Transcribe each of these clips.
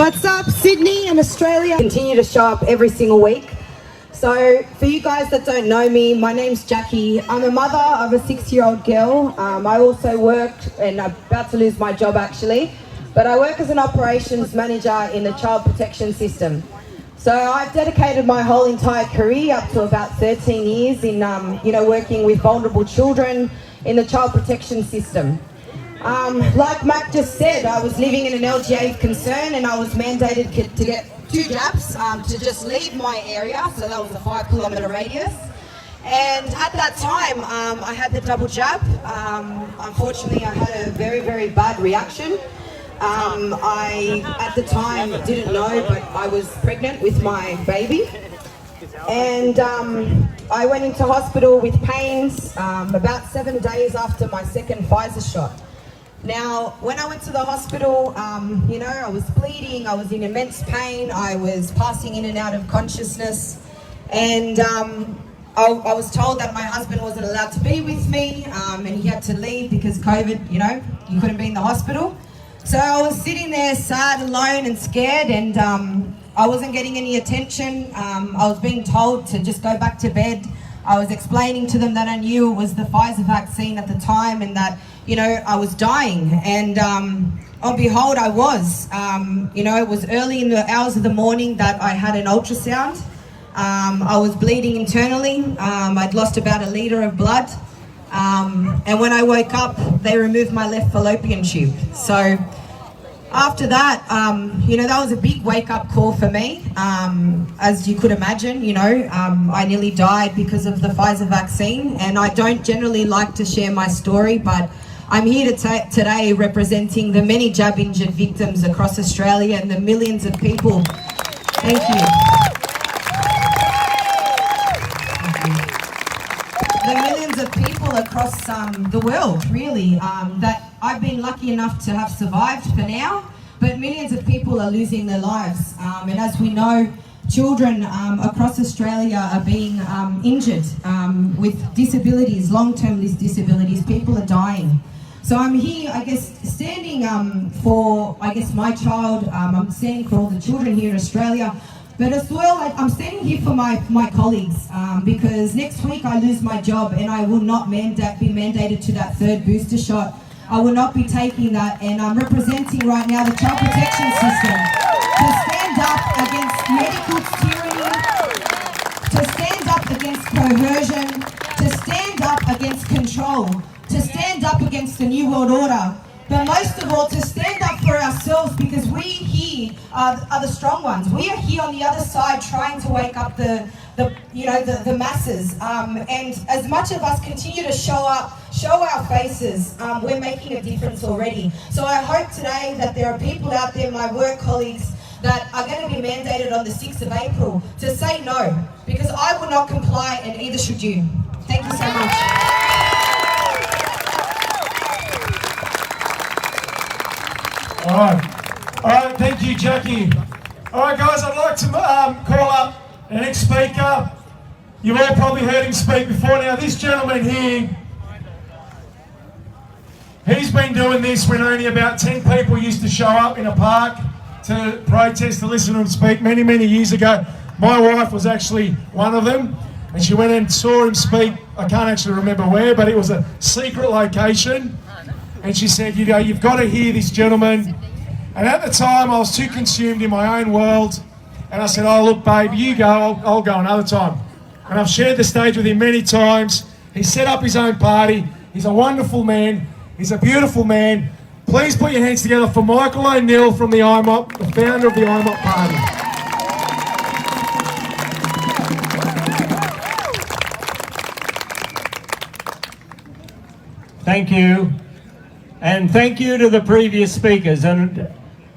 What's up, Sydney and Australia? Continue to show up every single week. So for you guys that don't know me, my name's Jackie. I'm a mother of a 6-year-old girl. I also worked, and I'm about to lose my job actually, but I work as an operations manager in the child protection system. So I've dedicated my whole entire career up to about 13 years in working with vulnerable children in the child protection system. Like Mac just said, I was living in an LGA of concern and I was mandated to get 2 jabs to just leave my area, so that was a 5-kilometre radius. And at that time, I had the double jab. Unfortunately, I had a very, very bad reaction. I, at the time, didn't know, but I was pregnant with my baby. And I went into hospital with pains about 7 days after my second Pfizer shot. Now, when I went to the hospital, I was bleeding, I was in immense pain, I was passing in and out of consciousness, and I was told that my husband wasn't allowed to be with me, and he had to leave because COVID, you couldn't be in the hospital. So I was sitting there sad, alone and scared, and I wasn't getting any attention. I was being told to just go back to bed. I was explaining to them that I knew it was the Pfizer vaccine at the time and that, I was dying. And oh behold, I was. It was early in the hours of the morning that I had an ultrasound. I was bleeding internally. I'd lost about 1 litre of blood. And when I woke up, they removed my left fallopian tube. So after that, that was a big wake-up call for me. As you could imagine, I nearly died because of the Pfizer vaccine, and I don't generally like to share my story, but I'm here today representing the many jab-injured victims across Australia and the millions of people. Thank you. The millions of people across the world, really, that I've been lucky enough to have survived for now, but millions of people are losing their lives. And as we know, children across Australia are being injured with disabilities, long-term disabilities. People are dying. So I'm here, standing for, my child. I'm standing for all the children here in Australia. But as well, I'm standing here for my colleagues because next week I lose my job and I will not be mandated to that 3rd booster shot. I will not be taking that, and I'm representing right now the child protection system to stand up against medical tyranny, to stand up against coercion, to stand up against control, to stand up against the New World Order, but most of all to stand up for ourselves, because we here are the strong ones. We are here on the other side trying to wake up the masses, and as much of us continue to show our faces, we're making a difference already. So I hope today that there are people out there, my work colleagues, that are going to be mandated on the 6th of April to say no, because I will not comply, and either should you. Thank you so much. All right, thank you, Jackie. All right, guys, I'd like to call up the next speaker. You've all probably heard him speak before. Now, this gentleman here, he's been doing this when only about 10 people used to show up in a park to protest, to listen to him speak many, many years ago. My wife was actually one of them, and she went and saw him speak. I can't actually remember where, but it was a secret location. And she said, you've got to hear this gentleman. And at the time, I was too consumed in my own world. And I said, oh, look, babe, you go, I'll go another time. And I've shared the stage with him many times. He set up his own party. He's a wonderful man. He's a beautiful man. Please put your hands together for Michael O'Neill from the IMOP, the founder of the IMOP party. Thank you. And thank you to the previous speakers, and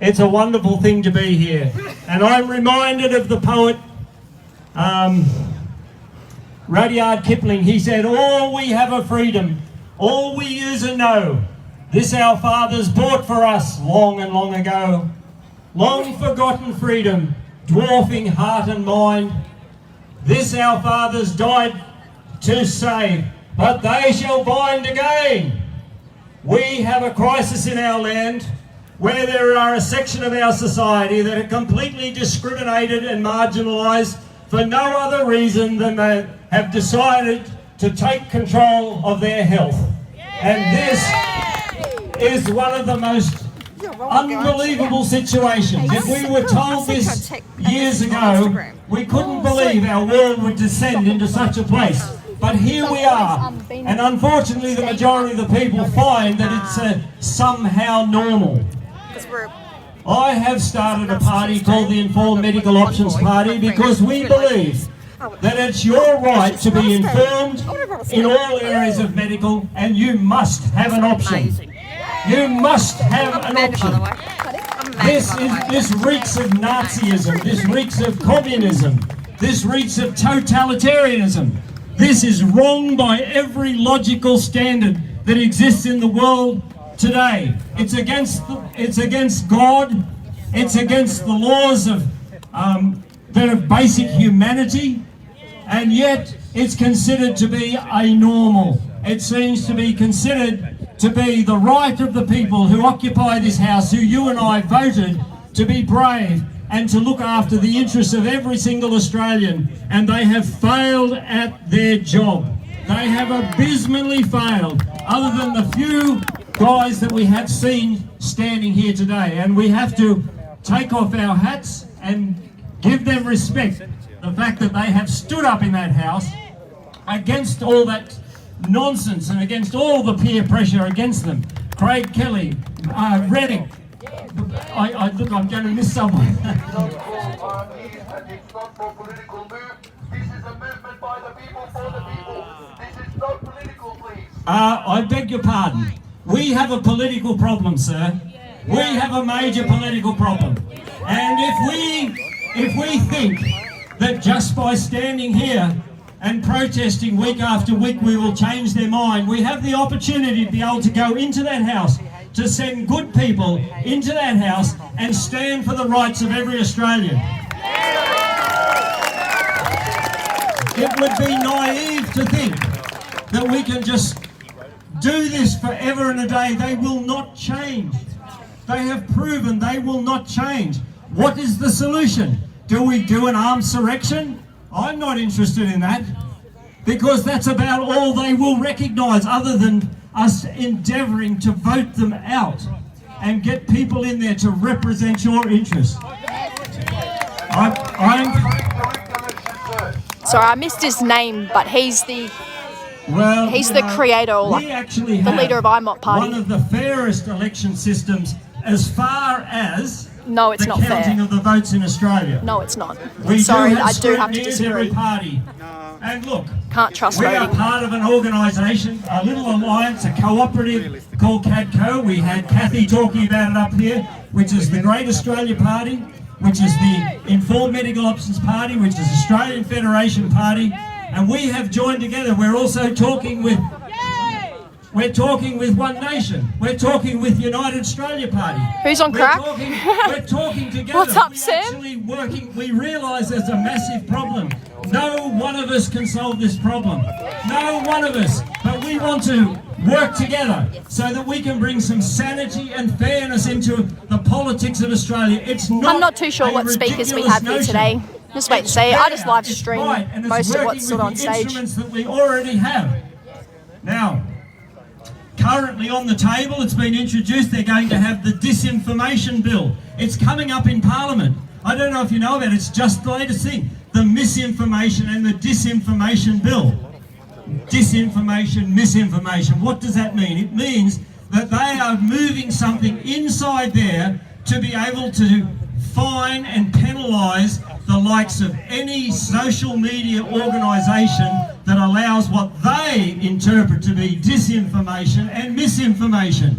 it's a wonderful thing to be here. And I'm reminded of the poet Rudyard Kipling. He said, all we have are freedom, all we use are no. This our fathers bought for us long and long ago. Long forgotten freedom, dwarfing heart and mind. This our fathers died to save, but they shall bind again. We have a crisis in our land. where there are a section of our society that are completely discriminated and marginalised for no other reason than they have decided to take control of their health. And this is one of the most unbelievable situations. If we were told this years ago, we couldn't believe our world would descend into such a place. But here we are, and unfortunately the majority of the people find that it's somehow normal. I have started a party called the Informed Medical Options Party because we believe that it's your right to be informed in all areas of medical, and you must have an option. You must have an option. This reeks of Nazism, this reeks of communism, this reeks of totalitarianism. This is wrong by every logical standard that exists in the world today. It's against God. It's against the laws of that of basic humanity, and yet it's considered to be a normal. It seems to be considered to be the right of the people who occupy this house, who you and I voted to be brave and to look after the interests of every single Australian, and they have failed at their job. They have abysmally failed, other than the few guys that we have seen standing here today. And we have to take off our hats and give them respect. The fact that they have stood up in that house against all that nonsense and against all the peer pressure against them. Craig Kelly, Redding. Look, I'm going to miss someone. It's not for political move. This is a movement by the people for the people. This is not political, please. I beg your pardon. We have a political problem, sir. We have a major political problem. And if we think that just by standing here and protesting week after week we will change their mind, we have the opportunity to be able to go into that house, to send good people into that house and stand for the rights of every Australian. It would be naive to think that we can just do this forever and a day. They will not change. They have proven they will not change. What is the solution? Do we do an armed insurrection? I'm not interested in that, because that's about all they will recognise, other than us endeavouring to vote them out and get people in there to represent your interests. Sorry, I missed his name, but he's the creator, or we actually the leader of IMOP Party. One of the fairest election systems as far as no, it's the not counting fair. of the votes in Australia. No, it's not. We Sorry, do I do have to scrutineers disagree. every party. And look, Can't trust we are voting. part of an organisation, a little alliance, a cooperative called CADCO. We had Kathy talking about it up here, which is the Great Australia Party, which is the Informed Medical Options Party, which is Australian Federation Party, and we have joined together. We're also talking with One Nation. We're talking with United Australia Party. Who's on crack? We're talking together. What's up, We're Sam? actually working. We realise there's a massive problem. No one of us can solve this problem. No one of us. But we want to work together so that we can bring some sanity and fairness into the politics of Australia. It's not. I'm not too sure what speakers we have here today. Just wait and see. I just live stream most of what's stood on stage. Instruments that we already have. Now, currently on the table, it's been introduced, they're going to have the disinformation bill. It's coming up in Parliament. I don't know if you know about it, it's just the latest thing. The misinformation and the disinformation bill. Disinformation, misinformation. What does that mean? It means that they are moving something inside there to be able to fine and penalise the likes of any social media organisation that allows what they interpret to be disinformation and misinformation.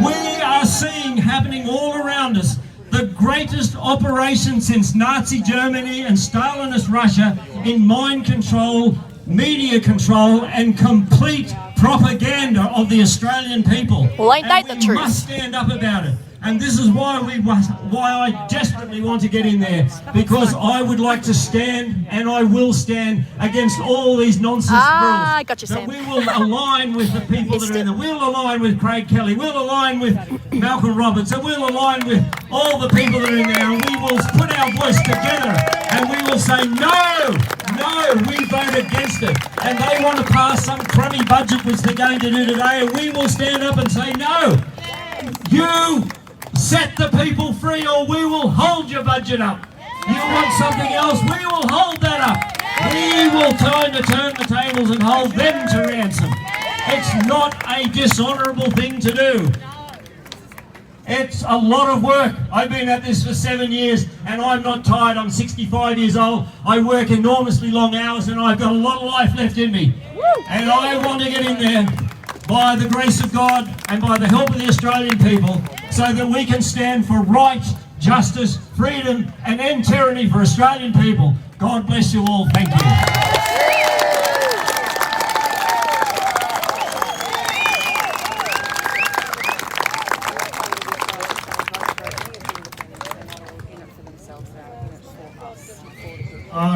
We are seeing happening all around us the greatest operation since Nazi Germany and Stalinist Russia in mind control, media control and complete propaganda of the Australian people. Well, ain't that the truth? We must stand up about it. And this is why I desperately want to get in there, because I would like to stand, and I will stand against all these nonsense rules. Gotcha, that Sam. we will align with the people that are in there. We'll align with Craig Kelly. We'll align with Malcolm Roberts, and we'll align with all the people that are in there, and we will put our voice together, and we will say no, we vote against it. And they want to pass some crummy budget which they're going to do today, and we will stand up and say no. You set the people free, or we will hold your budget up. You want something else, we will hold that up. We will turn the tables and hold them to ransom. It's not a dishonourable thing to do. It's a lot of work. I've been at this for 7 years, and I'm not tired. I'm 65 years old. I work enormously long hours, and I've got a lot of life left in me. And I want to get in there by the grace of God and by the help of the Australian people, so that we can stand for right, justice, freedom, and end tyranny for Australian people. God bless you all. Thank you.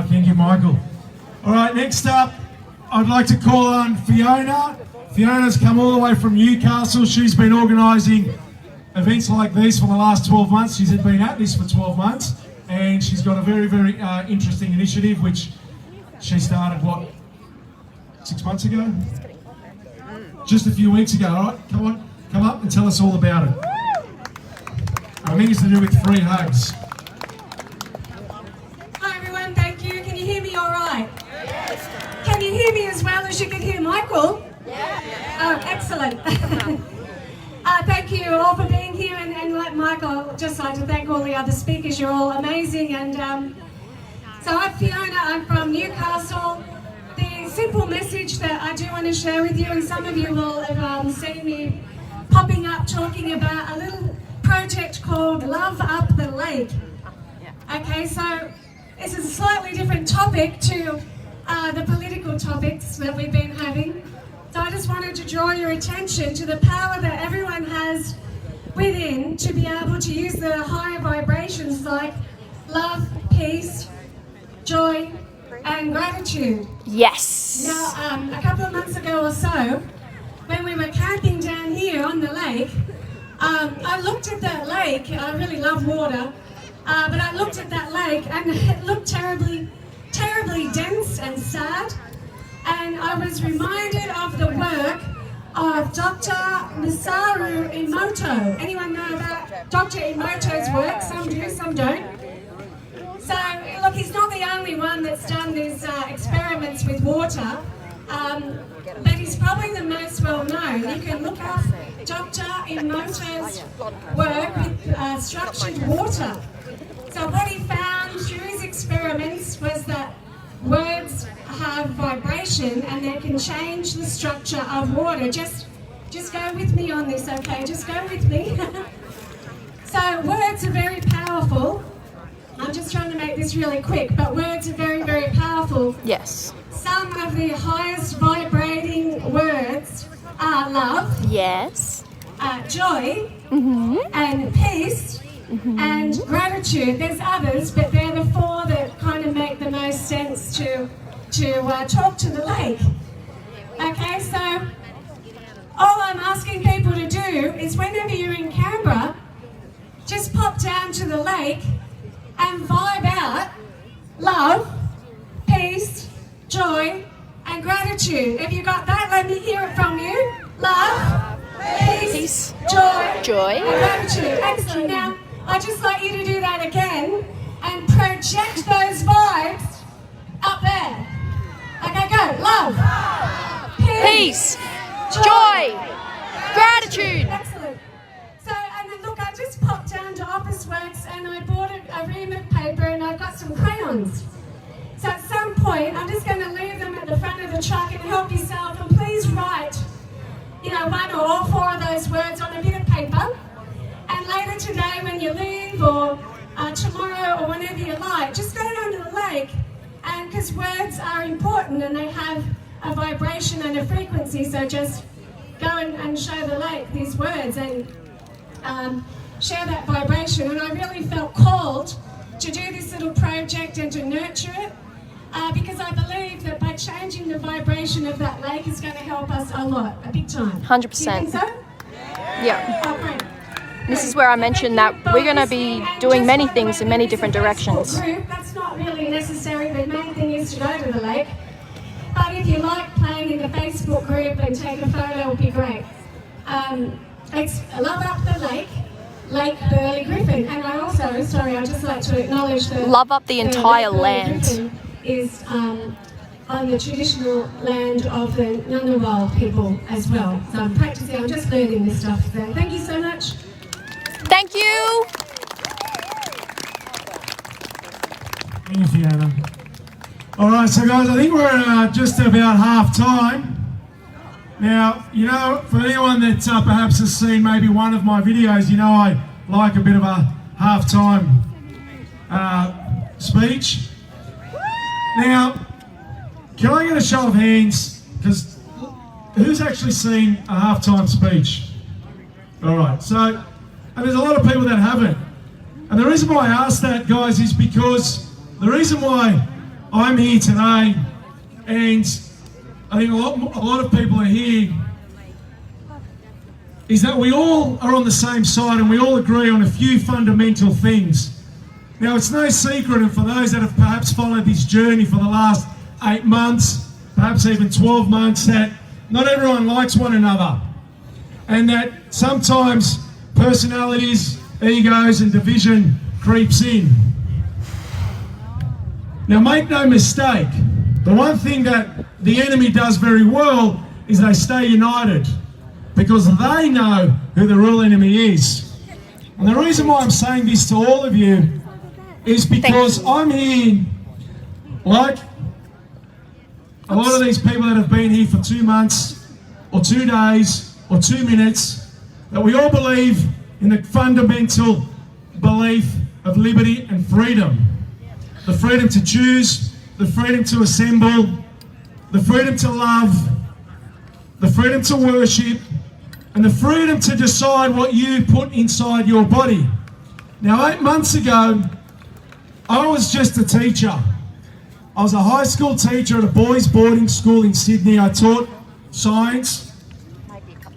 Thank you, Michael. All right, next up, I'd like to call on Fiona. Fiona's come all the way from Newcastle. She's been organising events like these for the last 12 months. She's been at this for 12 months, and she's got a very, very interesting initiative which she started, 6 months ago? Just a few weeks ago. All right, come up and tell us all about it. I think it's to do with free hugs. Hi everyone, thank you. Can you hear me all right? Yes. Can you hear me as well as you can hear Michael? Yes. Oh, excellent. Thank you all for being here, and like Michael, I'd just like to thank all the other speakers. You're all amazing. And so I'm Fiona, I'm from Newcastle. The simple message that I do want to share with you, and some of you will have seen me popping up talking about a little project called Love Up the Lake. Okay, so this is a slightly different topic to the political topics that we've been having. So I just wanted to draw your attention to the power that everyone has within to be able to use the higher vibrations like love, peace, joy, and gratitude. Yes. Now, a couple of months ago or so, when we were camping down here on the lake, I looked at that lake. I really love water. But I looked at that lake and it looked terribly dense and sad. And I was reminded of the work of Dr. Masaru Emoto. Anyone know about Dr. Emoto's work? Some do, some don't. So, look, he's not the only one that's done these experiments with water, but he's probably the most well known. You can look up Dr. Emoto's work with structured water. So what he found through his experiments was that words have vibration and they can change the structure of water. Just go with me on this, okay? Just go with me. So words are very powerful. I'm just trying to make this really quick, but words are very, very powerful. Yes. Some of the highest vibrating words are love. Yes. Joy. And peace. And gratitude. There's others, but they're the four that kind of make the most sense to talk to the lake. Okay, so all I'm asking people to do is whenever you're in Canberra, just pop down to the lake and vibe out love, peace, joy, and gratitude. Have you got that? Let me hear it from you. Love, peace, joy, and gratitude. Excellent. Now, I'd just like you to do that again and project those vibes up there. Okay, go. Love, Peace, joy, gratitude. Excellent. So, and then look, I just popped down to Officeworks and I bought a ream of paper and I've got some crayons. So at some point, I'm just going to leave them at the front of the truck and help yourself. And please write, one or all four of those words on a bit of paper. And later today when you leave, or tomorrow, or whenever you like, just go down to the lake, and because words are important and they have a vibration and a frequency, so just go and show the lake these words. And share that vibration, and I really felt called to do this little project and to nurture it, because I believe that by changing the vibration of that lake is going to help us a lot, a big time. 100%. Do you think so? Yeah. Oh, great. This is where I mentioned that we're going to be doing many things in many different directions. That's not really necessary. The main thing is to go to the lake. But if you like playing in the Facebook group and take a photo, it would be great. It's Love Up the Lake, Lake Burley Griffin. And I also, I'd just like to acknowledge that Love up the entire Lake Burley land. Griffin is on the traditional land of the Ngunnawal people as well. So I'm practicing, I'm just learning this stuff today. Thank you so much. Thank you. Thank you, Anna. All right, so guys, I think we're just about half time. Now, you know, for anyone that perhaps has seen maybe one of my videos, you know I like a bit of a half-time speech. Now, can I get a show of hands? Because who's actually seen a half-time speech? All right, so, and there's a lot of people that haven't. And the reason why I ask that, guys, is because the reason why I'm here today, and I think a lot of people are here, is that we all are on the same side and we all agree on a few fundamental things. Now, it's no secret, and for those that have perhaps followed this journey for the last 8 months, perhaps even 12 months, that not everyone likes one another. And that sometimes personalities, egos and division creeps in. Now, make no mistake, the one thing that the enemy does very well is they stay united because they know who the real enemy is. And the reason why I'm saying this to all of you is because I'm here, like a lot of these people that have been here for 2 months or 2 days or 2 minutes, that we all believe in the fundamental belief of liberty and freedom. The freedom to choose, the freedom to assemble, the freedom to love, the freedom to worship, and the freedom to decide what you put inside your body. Now, 8 months ago, I was just a teacher. I was a high school teacher at a boys' boarding school in Sydney. I taught science,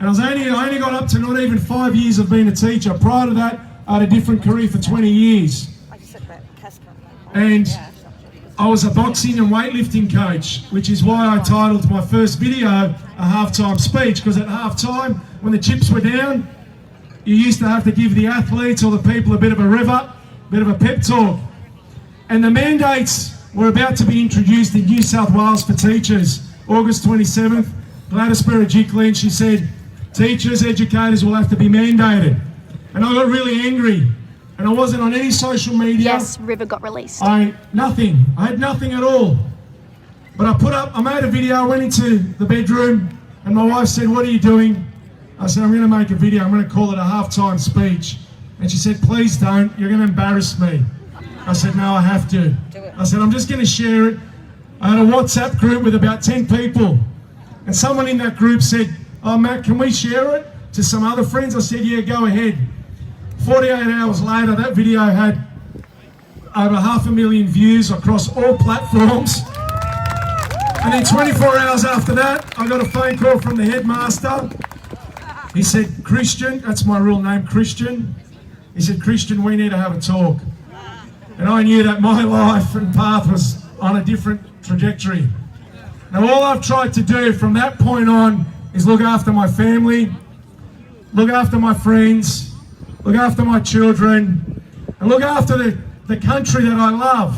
and I only got up to not even 5 years of being a teacher. Prior to that, I had a different career for 20 years. And I was a boxing and weightlifting coach, which is why I titled my first video a halftime speech, because at halftime, when the chips were down, you used to have to give the athletes or the people a bit of a rev up, a bit of a pep talk. And the mandates were about to be introduced in New South Wales for teachers. August 27th, Gladys Berejiklian, she said, teachers, educators will have to be mandated. And I got really angry. And I wasn't on any social media. Yes, River got released. Nothing. I had nothing at all. But I made a video, I went into the bedroom, and my wife said, what are you doing? I said, I'm going to make a video, I'm going to call it a halftime speech. And she said, please don't, you're going to embarrass me. I said, no, I have to. I said, I'm just going to share it. I had a WhatsApp group with about 10 people. And someone in that group said, oh, Matt, can we share it to some other friends? I said, yeah, go ahead. 48 hours later, that video had over 500,000 views across all platforms. And then 24 hours after that, I got a phone call from the headmaster. He said, Christian, that's my real name, Christian. He said, Christian, we need to have a talk. And I knew that my life and path was on a different trajectory. Now, all I've tried to do from that point on is look after my family, look after my friends, look after my children, and look after the country that I love.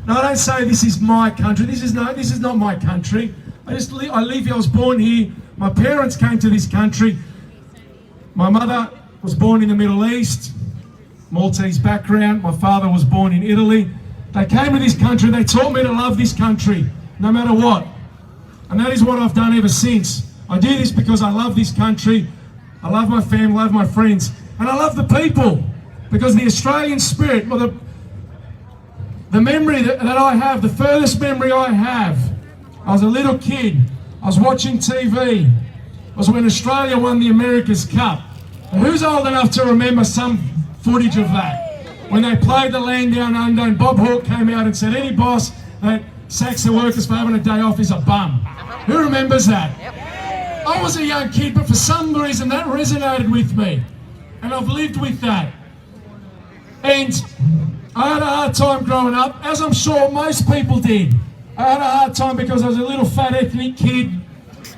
Now, I don't say this is my country. This is not my country. I live here. I was born here. My parents came to this country. My mother was born in the Middle East, Maltese background. My father was born in Italy. They came to this country. They taught me to love this country, no matter what. And that is what I've done ever since. I do this because I love this country. I love my family, I love my friends. And I love the people, because the Australian spirit, well, the memory that I have, the furthest memory I have, I was a little kid, I was watching TV, it was when Australia won the America's Cup. And who's old enough to remember some footage of that. When they played the land down under and Bob Hawke came out and said any boss that sacks the workers for having a day off is a bum. Who remembers that? I was a young kid, but for some reason that resonated with me. And I've lived with that. And I had a hard time growing up, as I'm sure most people did. I had a hard time because I was a little fat ethnic kid.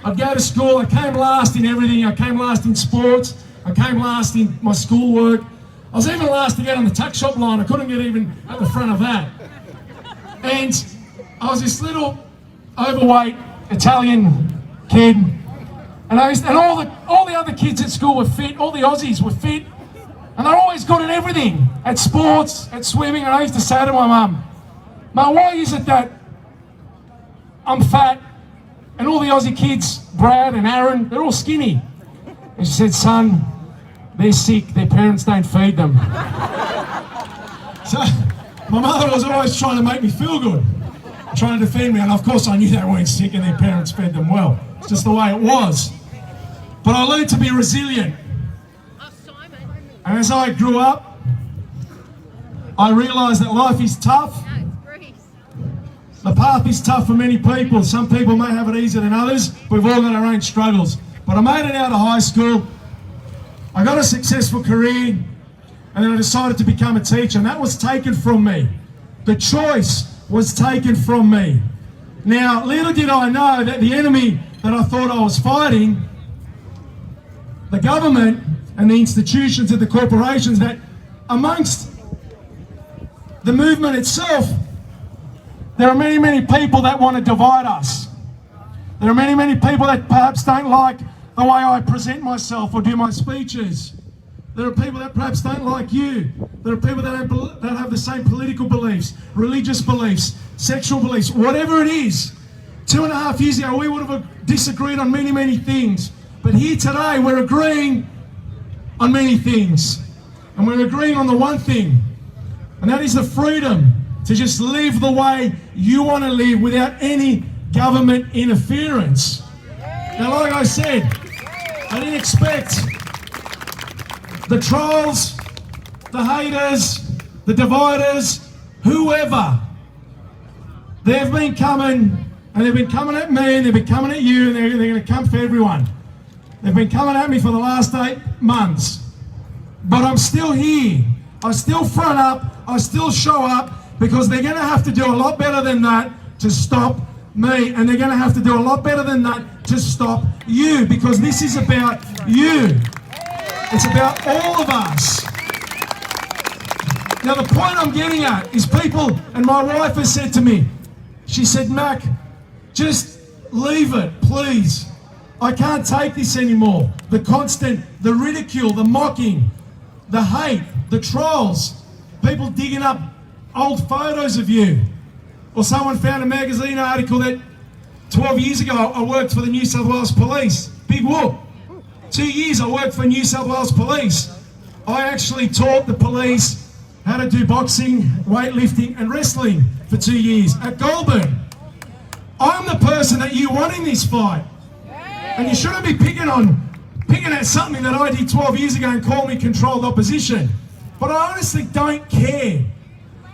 I'd go to school, I came last in everything. I came last in sports, I came last in my schoolwork. I was even last to get on the tuck shop line. I couldn't get even at the front of that. And I was this little overweight Italian kid. And all the other kids at school were fit, all the Aussies were fit. And they're always good at everything, at sports, at swimming. And I used to say to my mum, "Mum, why is it that I'm fat and all the Aussie kids, Brad and Aaron, they're all skinny?" And she said, "Son, they're sick, their parents don't feed them." So my mother was always trying to make me feel good, trying to defend me. And of course I knew they weren't sick and their parents fed them well. It's just the way it was. But I learned to be resilient. And as I grew up, I realised that life is tough. The path is tough for many people. Some people may have it easier than others. We've all got our own struggles. But I made it out of high school. I got a successful career. And then I decided to become a teacher. And that was taken from me. The choice was taken from me. Now, little did I know that the enemy that I thought I was fighting, the government and the institutions and the corporations, that amongst the movement itself, there are many, many people that want to divide us. There are many, many people that perhaps don't like the way I present myself or do my speeches. There are people that perhaps don't like you. There are people that have the same political beliefs, religious beliefs, sexual beliefs, whatever it is. 2.5 years ago, we would have disagreed on many, many things. But here today, we're agreeing on many things. And we're agreeing on the one thing, and that is the freedom to just live the way you want to live without any government interference. Now, like I said, I didn't expect the trolls, the haters, the dividers, whoever. They've been coming, and they've been coming at me, and they've been coming at you, and they're going to come for everyone. They've been coming at me for the last 8 months. But I'm still here. I still front up. I still show up, because they're going to have to do a lot better than that to stop me. And they're going to have to do a lot better than that to stop you, because this is about you. It's about all of us. Now, the point I'm getting at is people, and my wife has said to me, she said, "Mac, just leave it, please. I can't take this anymore. The constant, the ridicule, the mocking, the hate, the trolls, people digging up old photos of you." Or someone found a magazine article that 12 years ago I worked for the New South Wales Police. Big whoop. 2 years I worked for New South Wales Police. I actually taught the police how to do boxing, weightlifting and wrestling for 2 years at Goulburn. I'm the person that you want in this fight. And you shouldn't be picking at something that I did 12 years ago and call me controlled opposition. But I honestly don't care.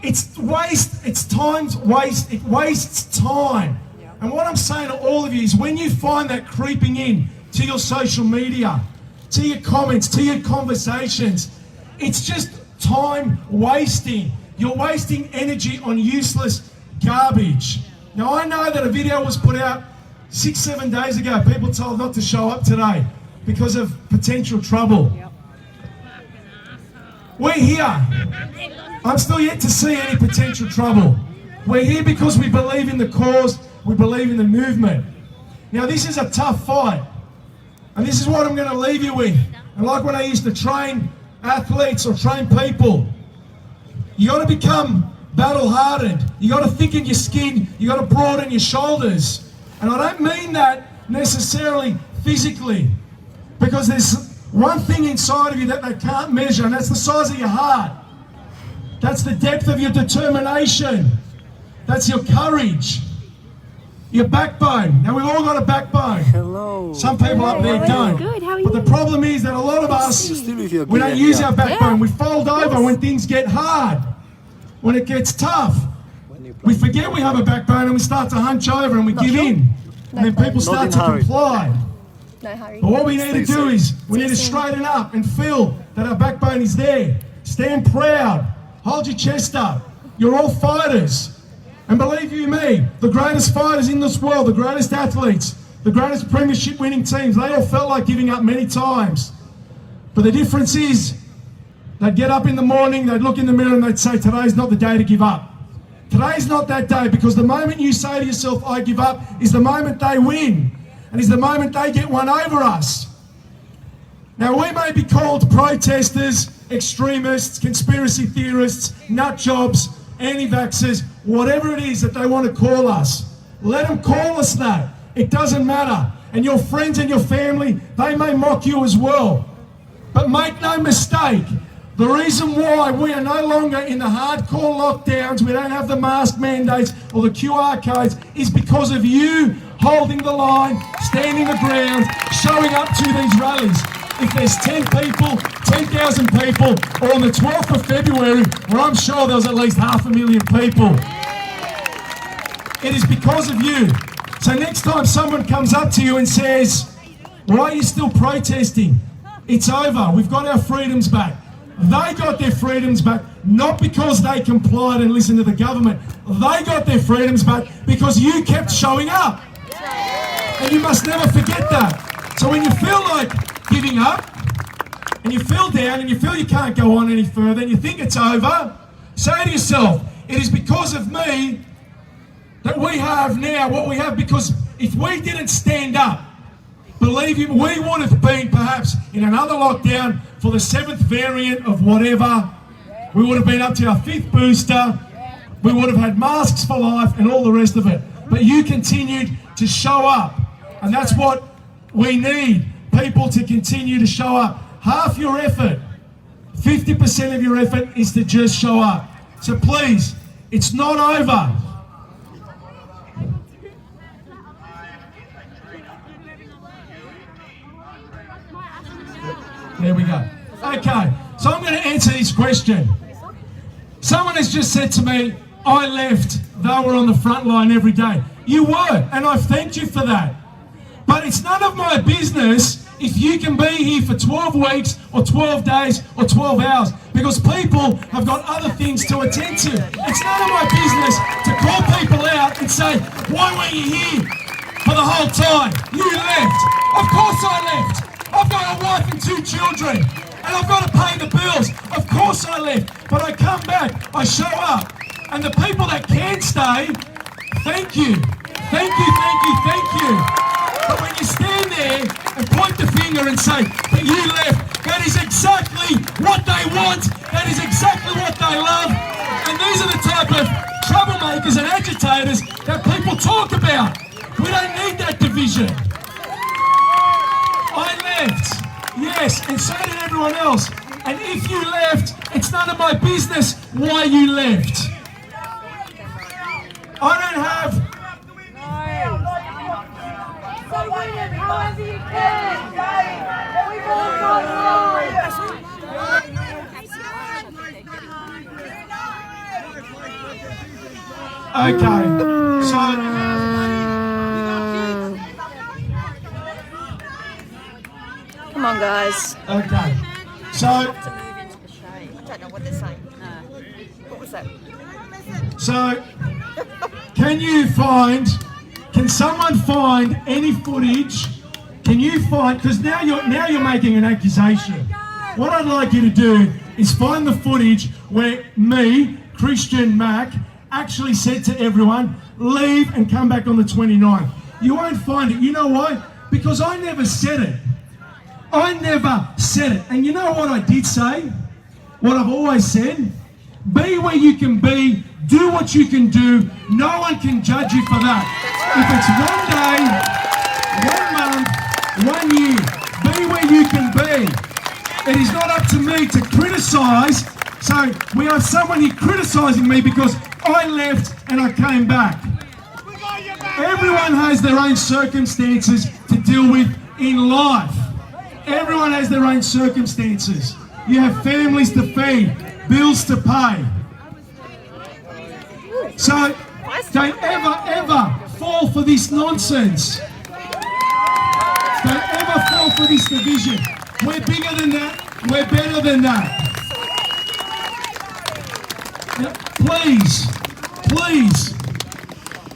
It's waste, it's time's waste, it wastes time. And what I'm saying to all of you is, when you find that creeping in to your social media, to your comments, to your conversations, it's just time wasting. You're wasting energy on useless garbage. Now, I know that a video was put out 6-7 days ago. People told not to show up today because of potential trouble. We're here. I'm still yet to see any potential trouble. We're here because we believe in the cause, we believe in the movement. Now, this is a tough fight, and this is what I'm going to leave you with. And like when I used to train athletes or train people, you got to become battle-hardened. You got to thicken your skin. You got to broaden your shoulders. And I don't mean that necessarily physically, because there's one thing inside of you that they can't measure, and that's the size of your heart. That's the depth of your determination. That's your courage. Your backbone. Now, we've all got a backbone. Hello. Some people up there don't. Good, how are But the you? problem is that a lot of us, we don't use our backbone. We fold over when things get hard, when it gets tough. We forget we have a backbone and we start to hunch over and we give in. And then people start to comply. No hurry. But what we need to do is, we need to straighten up and feel that our backbone is there. Stand proud. Hold your chest up. You're all fighters. And believe you me, the greatest fighters in this world, the greatest athletes, the greatest premiership winning teams, they all felt like giving up many times. But the difference is, they'd get up in the morning, they'd look in the mirror and they'd say, today's not the day to give up. Today's not that day, because the moment you say to yourself, I give up, is the moment they win. And is the moment they get one over us. Now, we may be called protesters, extremists, conspiracy theorists, nut jobs, anti-vaxxers, whatever it is that they want to call us. Let them call us that. It doesn't matter. And your friends and your family, they may mock you as well. But make no mistake, the reason why we are no longer in the hardcore lockdowns, we don't have the mask mandates or the QR codes, is because of you holding the line, standing the ground, showing up to these rallies. If there's 10 people, 10,000 people, or on the 12th of February, where I'm sure there was at least 500,000 people, it is because of you. So next time someone comes up to you and says, why are you still protesting? It's over, we've got our freedoms back. They got their freedoms back, not because they complied and listened to the government. They got their freedoms back because you kept showing up. And you must never forget that. So when you feel like giving up, and you feel down, and you feel you can't go on any further, and you think it's over, say to yourself, it is because of me that we have now what we have, because if we didn't stand up, believe you, we would have been perhaps in another lockdown for the 7th variant of whatever. We would have been up to our 5th booster. We would have had masks for life and all the rest of it. But you continued to show up. And that's what we need, people to continue to show up. Half your effort, 50% of your effort is to just show up. So please, it's not over. There we go. Okay, so I'm going to answer this question. Someone has just said to me, I left, they were on the front line every day. You were, and I've thanked you for that. But it's none of my business if you can be here for 12 weeks or 12 days or 12 hours, because people have got other things to attend to. It's none of my business to call people out and say, why weren't you here for the whole time? You left. Of course I left. I've got a wife and 2 children, and I've got to pay the bills. Of course I left, but I come back, I show up. And the people that can stay, thank you. Thank you, thank you, thank you. But when you stand there and point the finger and say, but you left, that is exactly what they want. That is exactly what they love. And these are the type of troublemakers and agitators that people talk about. We don't need that division. I left, yes, and so did everyone else. And if you left, it's none of my business why you left. I don't have... Okay, so... Come on, guys. Okay, so... I don't know what they're saying. What was that? So, can someone find any footage? Can you find, because now you're making an accusation. What I'd like you to do is find the footage where me, Christian Mack, actually said to everyone, leave and come back on the 29th. You won't find it. You know why? Because I never said it. I never said it. And you know what I did say? What I've always said? Be where you can be, do what you can do, no one can judge you for that. If it's 1 day, 1 month, 1 year, be where you can be. It is not up to me to criticise, so we have someone here criticising me because I left and I came back. We got your back. Everyone has their own circumstances to deal with in life. Everyone has their own circumstances. You have families to feed, bills to pay. So don't ever fall for this nonsense. Don't ever fall for this division. We're bigger than that. We're better than that. Now, please.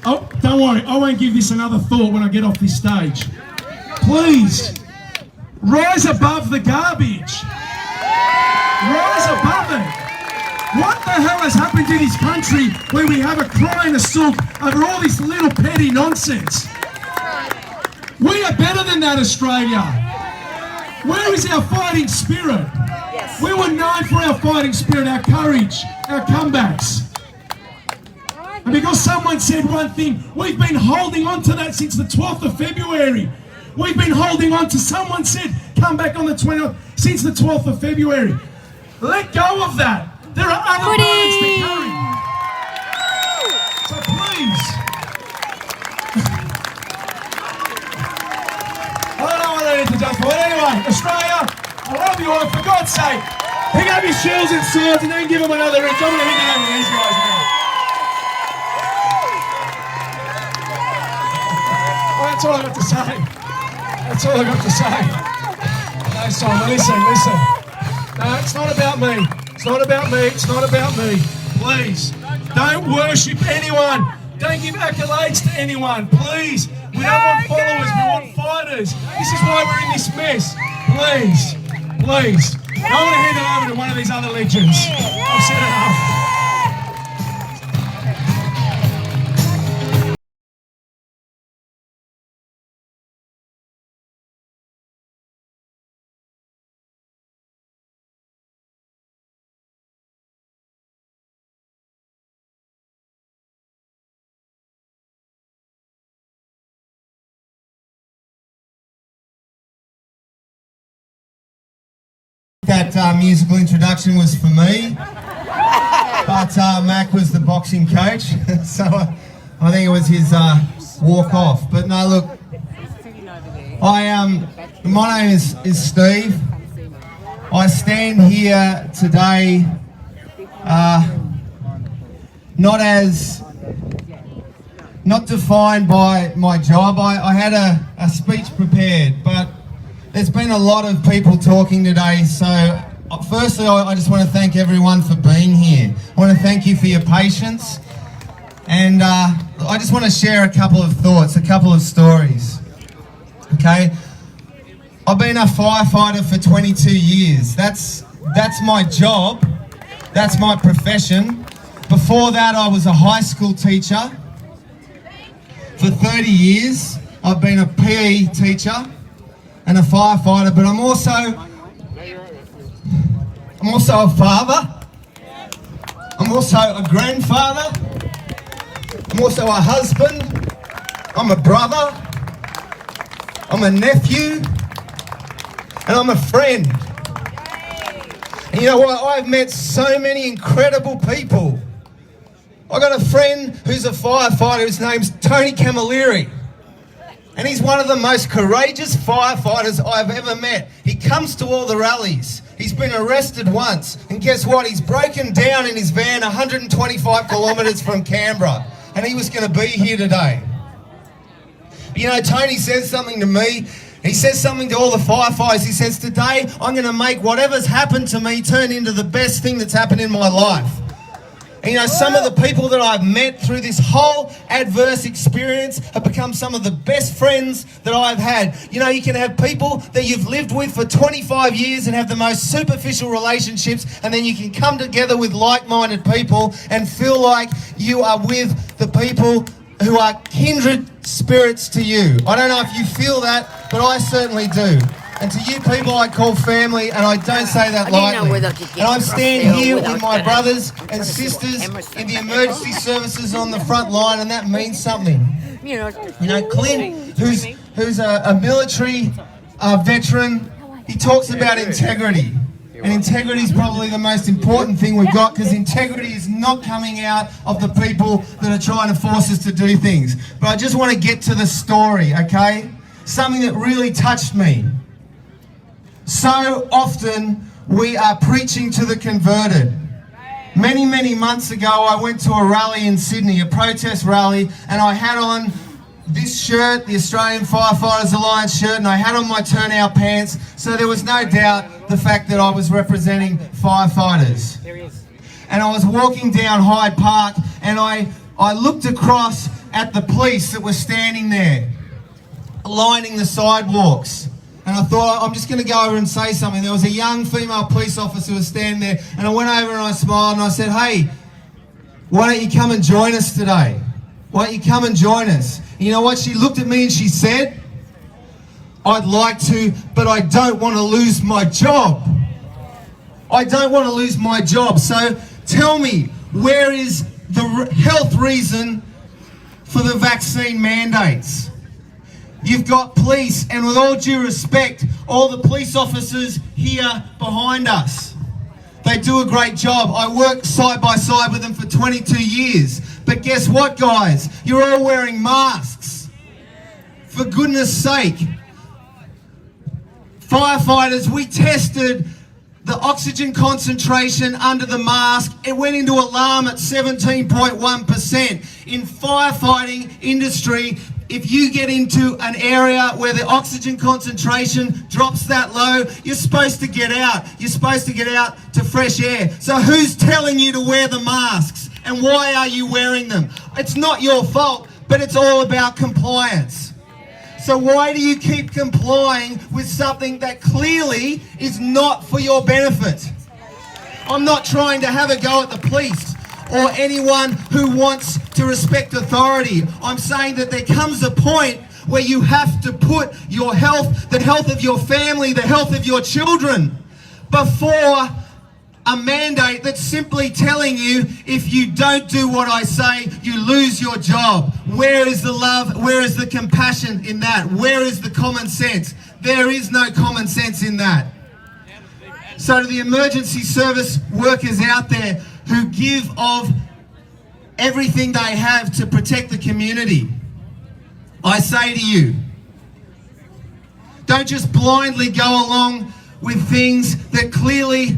Oh, don't worry. I won't give this another thought when I get off this stage. Please, rise above the garbage. Rise above it. What the hell has happened to this country where we have a cry and a sook over all this little petty nonsense? We are better than that, Australia. Where is our fighting spirit? We were known for our fighting spirit, our courage, our comebacks. And because someone said one thing, we've been holding on to that since the 12th of February. We've been holding on to, someone said, come back on the 20th, since the 12th of February. Let go of that. There are other burdens to carry. So please. I don't know what I need to jump for. But anyway, Australia, I love you all. For God's sake, pick up your shields and swords and then give them another inch. I'm going to hit down with these guys again. Well, that's all I got to say. That's all I got to say. No, Simon, listen. No, it's not about me. It's not about me. It's not about me. Please, don't worship anyone. Don't give accolades to anyone. Please. We don't want followers. We want fighters. This is why we're in this mess. Please. I want to hand it over to one of these other legends. I've said enough. That musical introduction was for me, but Mac was the boxing coach, so I think it was his walk off. But no, look, my name is Steve. I stand here today not defined by my job. I had a speech prepared, but there's been a lot of people talking today, so firstly I just want to thank everyone for being here. I want to thank you for your patience, and I just want to share a couple of thoughts, a couple of stories. Okay, I've been a firefighter for 22 years. That's my job, that's my profession. Before that I was a high school teacher. For 30 years I've been a PE teacher and a firefighter, but I'm also a father, I'm also a grandfather, I'm also a husband, I'm a brother, I'm a nephew, and I'm a friend. And you know what, I've met so many incredible people. I got a friend who's a firefighter, his name's Tony Camilleri. And he's one of the most courageous firefighters I've ever met. He comes to all the rallies. He's been arrested once. And guess what? He's broken down in his van 125 kilometres from Canberra. And he was going to be here today. You know, Tony says something to me. He says something to all the firefighters. He says, today I'm going to make whatever's happened to me turn into the best thing that's happened in my life. And you know, some of the people that I've met through this whole adverse experience have become some of the best friends that I've had. You know, you can have people that you've lived with for 25 years and have the most superficial relationships, and then you can come together with like-minded people and feel like you are with the people who are kindred spirits to you. I don't know if you feel that, but I certainly do. And to you people I call family, and I don't say that lightly. And I stand here with my brothers and sisters in the emergency services on the front line, and that means something. You know, Clint, who's a military veteran, he talks about integrity. And integrity is probably the most important thing we've got, because integrity is not coming out of the people that are trying to force us to do things. But I just want to get to the story, okay? Something that really touched me. So often we are preaching to the converted. Many, many months ago, I went to a rally in Sydney, a protest rally, and I had on this shirt, the Australian Firefighters Alliance shirt, and I had on my turnout pants, so there was no doubt the fact that I was representing firefighters. And I was walking down Hyde Park, and I looked across at the police that were standing there, lining the sidewalks. And I thought, I'm just going to go over and say something. There was a young female police officer who was standing there, and I went over and I smiled and I said, hey, why don't you come and join us today? Why don't you come and join us? And you know what? She looked at me and she said, I'd like to, but I don't want to lose my job. I don't want to lose my job. So tell me, where is the health reason for the vaccine mandates? You've got police, and with all due respect, all the police officers here behind us, they do a great job. I work side by side with them for 22 years. But guess what, guys? You're all wearing masks. For goodness sake. Firefighters, we tested the oxygen concentration under the mask. It went into alarm at 17.1%. In firefighting industry, if you get into an area where the oxygen concentration drops that low, you're supposed to get out. You're supposed to get out to fresh air. So who's telling you to wear the masks? And why are you wearing them? It's not your fault, but it's all about compliance. So why do you keep complying with something that clearly is not for your benefit? I'm not trying to have a go at the police or anyone who wants to respect authority. I'm saying that there comes a point where you have to put your health, the health of your family, the health of your children, before a mandate that's simply telling you, if you don't do what I say, you lose your job. Where is the love? Where is the compassion in that? Where is the common sense? There is no common sense in that. So to the emergency service workers out there who give of everything they have to protect the community, I say to you, don't just blindly go along with things that clearly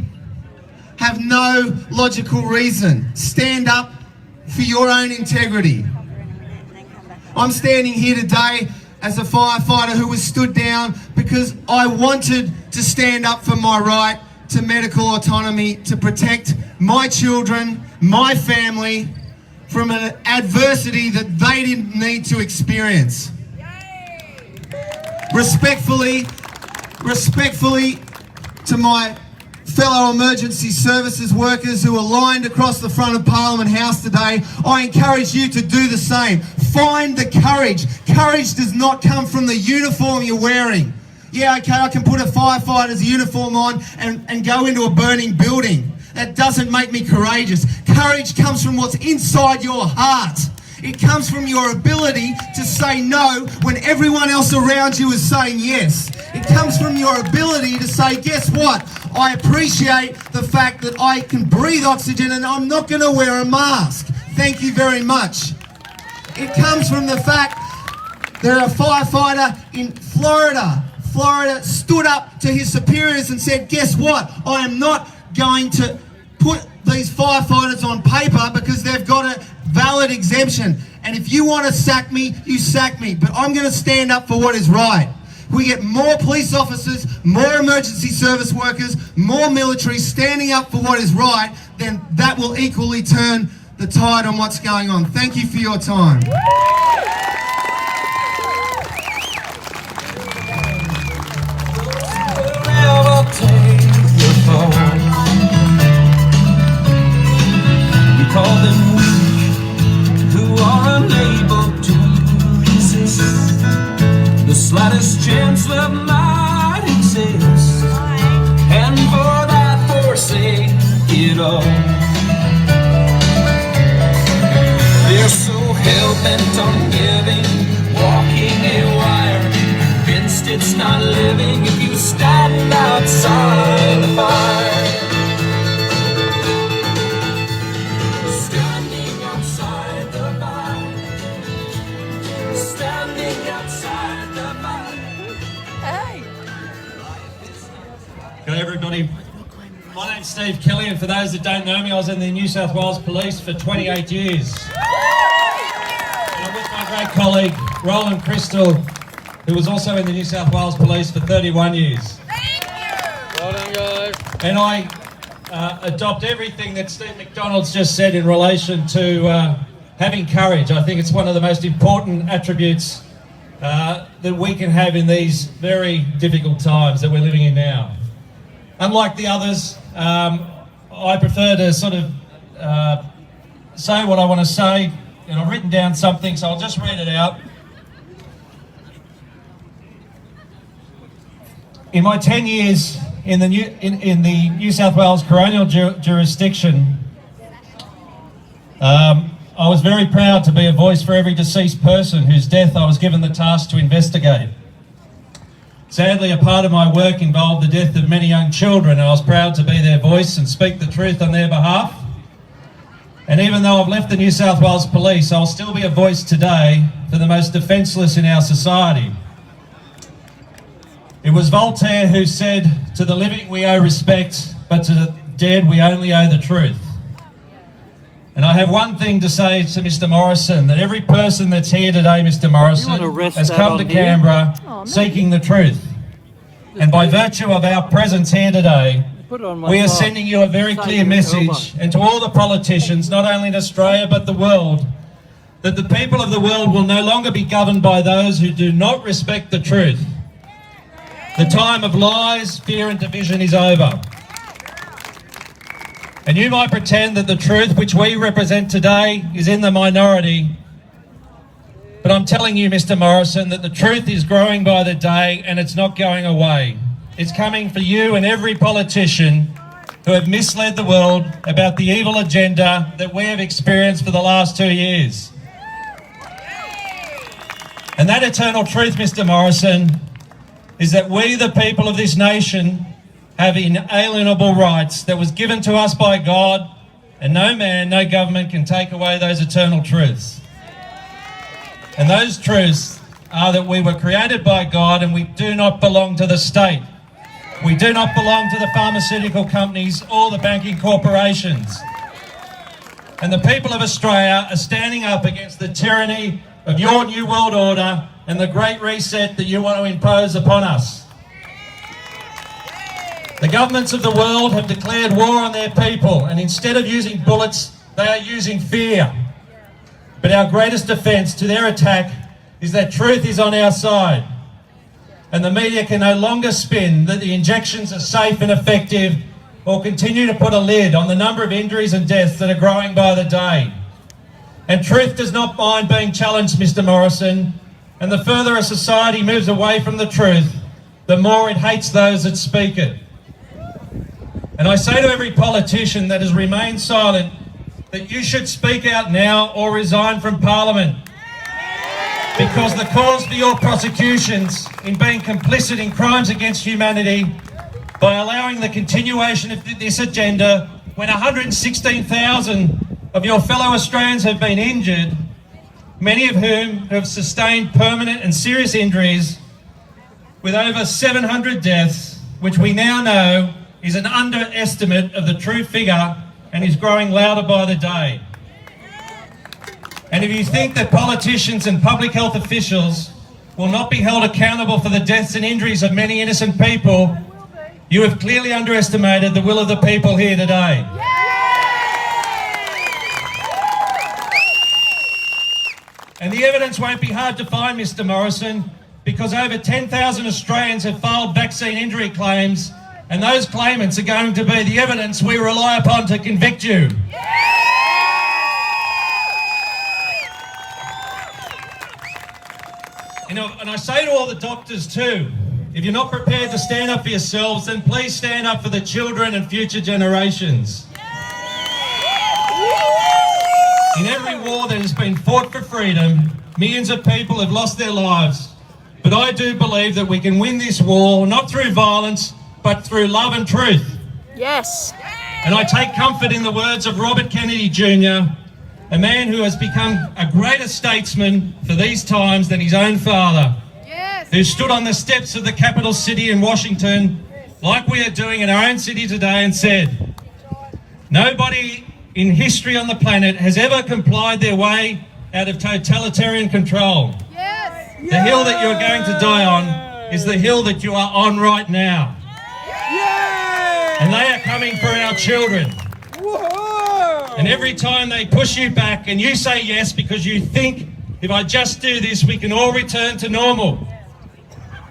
have no logical reason. Stand up for your own integrity. I'm standing here today as a firefighter who was stood down because I wanted to stand up for my right to medical autonomy, to protect my children, my family, from an adversity that they didn't need to experience. Respectfully to my fellow emergency services workers who are lined across the front of Parliament House today, I encourage you to do the same. Find the courage. Courage does not come from the uniform you're wearing. Yeah, okay, I can put a firefighter's uniform on and go into a burning building. That doesn't make me courageous. Courage comes from what's inside your heart. It comes from your ability to say no when everyone else around you is saying yes. It comes from your ability to say, guess what? I appreciate the fact that I can breathe oxygen and I'm not going to wear a mask. Thank you very much. It comes from the fact that a firefighter in Florida stood up to his superiors and said, guess what? I am not going to put these firefighters on paper because they've got a valid exemption. And if you want to sack me, you sack me. But I'm going to stand up for what is right. We get more police officers, more emergency service workers, more military standing up for what is right, then that will equally turn the tide on what's going on. Thank you for your time. We call them weak, who are unable to resist the slightest chance love might exist, and for that forsake it all. They're so hell-bent on giving, walking a wire, convinced it's not living if you stand outside the fire. standing outside the bar, standing outside the bar. Hey. G'day everybody. My name's Steve Kelly, and for those that don't know me, I was in the New South Wales Police for 28 years. And I'm with my great colleague, Roland Crystal, who was also in the New South Wales Police for 31 years. Well done, guys. And I adopt everything that Steve McDonald's just said in relation to having courage. I think it's one of the most important attributes that we can have in these very difficult times that we're living in now. Unlike the others, I prefer to sort of say what I want to say, and I've written down something, so I'll just read it out. In my 10 years in the New South Wales coronial jurisdiction, I was very proud to be a voice for every deceased person whose death I was given the task to investigate. Sadly, a part of my work involved the death of many young children, and I was proud to be their voice and speak the truth on their behalf. And even though I've left the New South Wales Police, I'll still be a voice today for the most defenceless in our society. It was Voltaire who said, "To the living we owe respect, but to the dead we only owe the truth." And I have one thing to say to Mr. Morrison, that every person that's here today, Mr. Morrison, has come to Canberra seeking the truth. And by virtue of our presence here today, we are sending you a very clear message, and to all the politicians, not only in Australia but the world, that the people of the world will no longer be governed by those who do not respect the truth. The time of lies, fear and division is over. And you might pretend that the truth which we represent today is in the minority, but I'm telling you, Mr. Morrison, that the truth is growing by the day and it's not going away. It's coming for you and every politician who have misled the world about the evil agenda that we have experienced for the last 2 years. And that eternal truth, Mr. Morrison, is that we, the people of this nation, have inalienable rights that was given to us by God, and no man, no government can take away those eternal truths. And those truths are that we were created by God and we do not belong to the state. We do not belong to the pharmaceutical companies or the banking corporations. And the people of Australia are standing up against the tyranny of your New World Order and the Great Reset that you want to impose upon us. The governments of the world have declared war on their people, and instead of using bullets, they are using fear. But our greatest defence to their attack is that truth is on our side. And the media can no longer spin that the injections are safe and effective, or continue to put a lid on the number of injuries and deaths that are growing by the day. And truth does not mind being challenged, Mr. Morrison, and the further a society moves away from the truth, the more it hates those that speak it. And I say to every politician that has remained silent that you should speak out now or resign from Parliament. Because the cause for your prosecutions in being complicit in crimes against humanity by allowing the continuation of this agenda when 116,000 of your fellow Australians have been injured, many of whom have sustained permanent and serious injuries, with over 700 deaths, which we now know is an underestimate of the true figure and is growing louder by the day. And if you think that politicians and public health officials will not be held accountable for the deaths and injuries of many innocent people, you have clearly underestimated the will of the people here today. And the evidence won't be hard to find, Mr. Morrison, because over 10,000 Australians have filed vaccine injury claims, and those claimants are going to be the evidence we rely upon to convict you. And I say to all the doctors too, if you're not prepared to stand up for yourselves, then please stand up for the children and future generations. In every war that has been fought for freedom, millions of people have lost their lives. But I do believe that we can win this war, not through violence, but through love and truth. Yes. And I take comfort in the words of Robert Kennedy Jr., a man who has become a greater statesman for these times than his own father, who stood on the steps of the capital city in Washington, like we are doing in our own city today, and said, nobody in history on the planet has ever complied their way out of totalitarian control. The hill that you're going to die on is the hill that you are on right now. And they are coming for our children. And every time they push you back and you say yes because you think, if I just do this, we can all return to normal.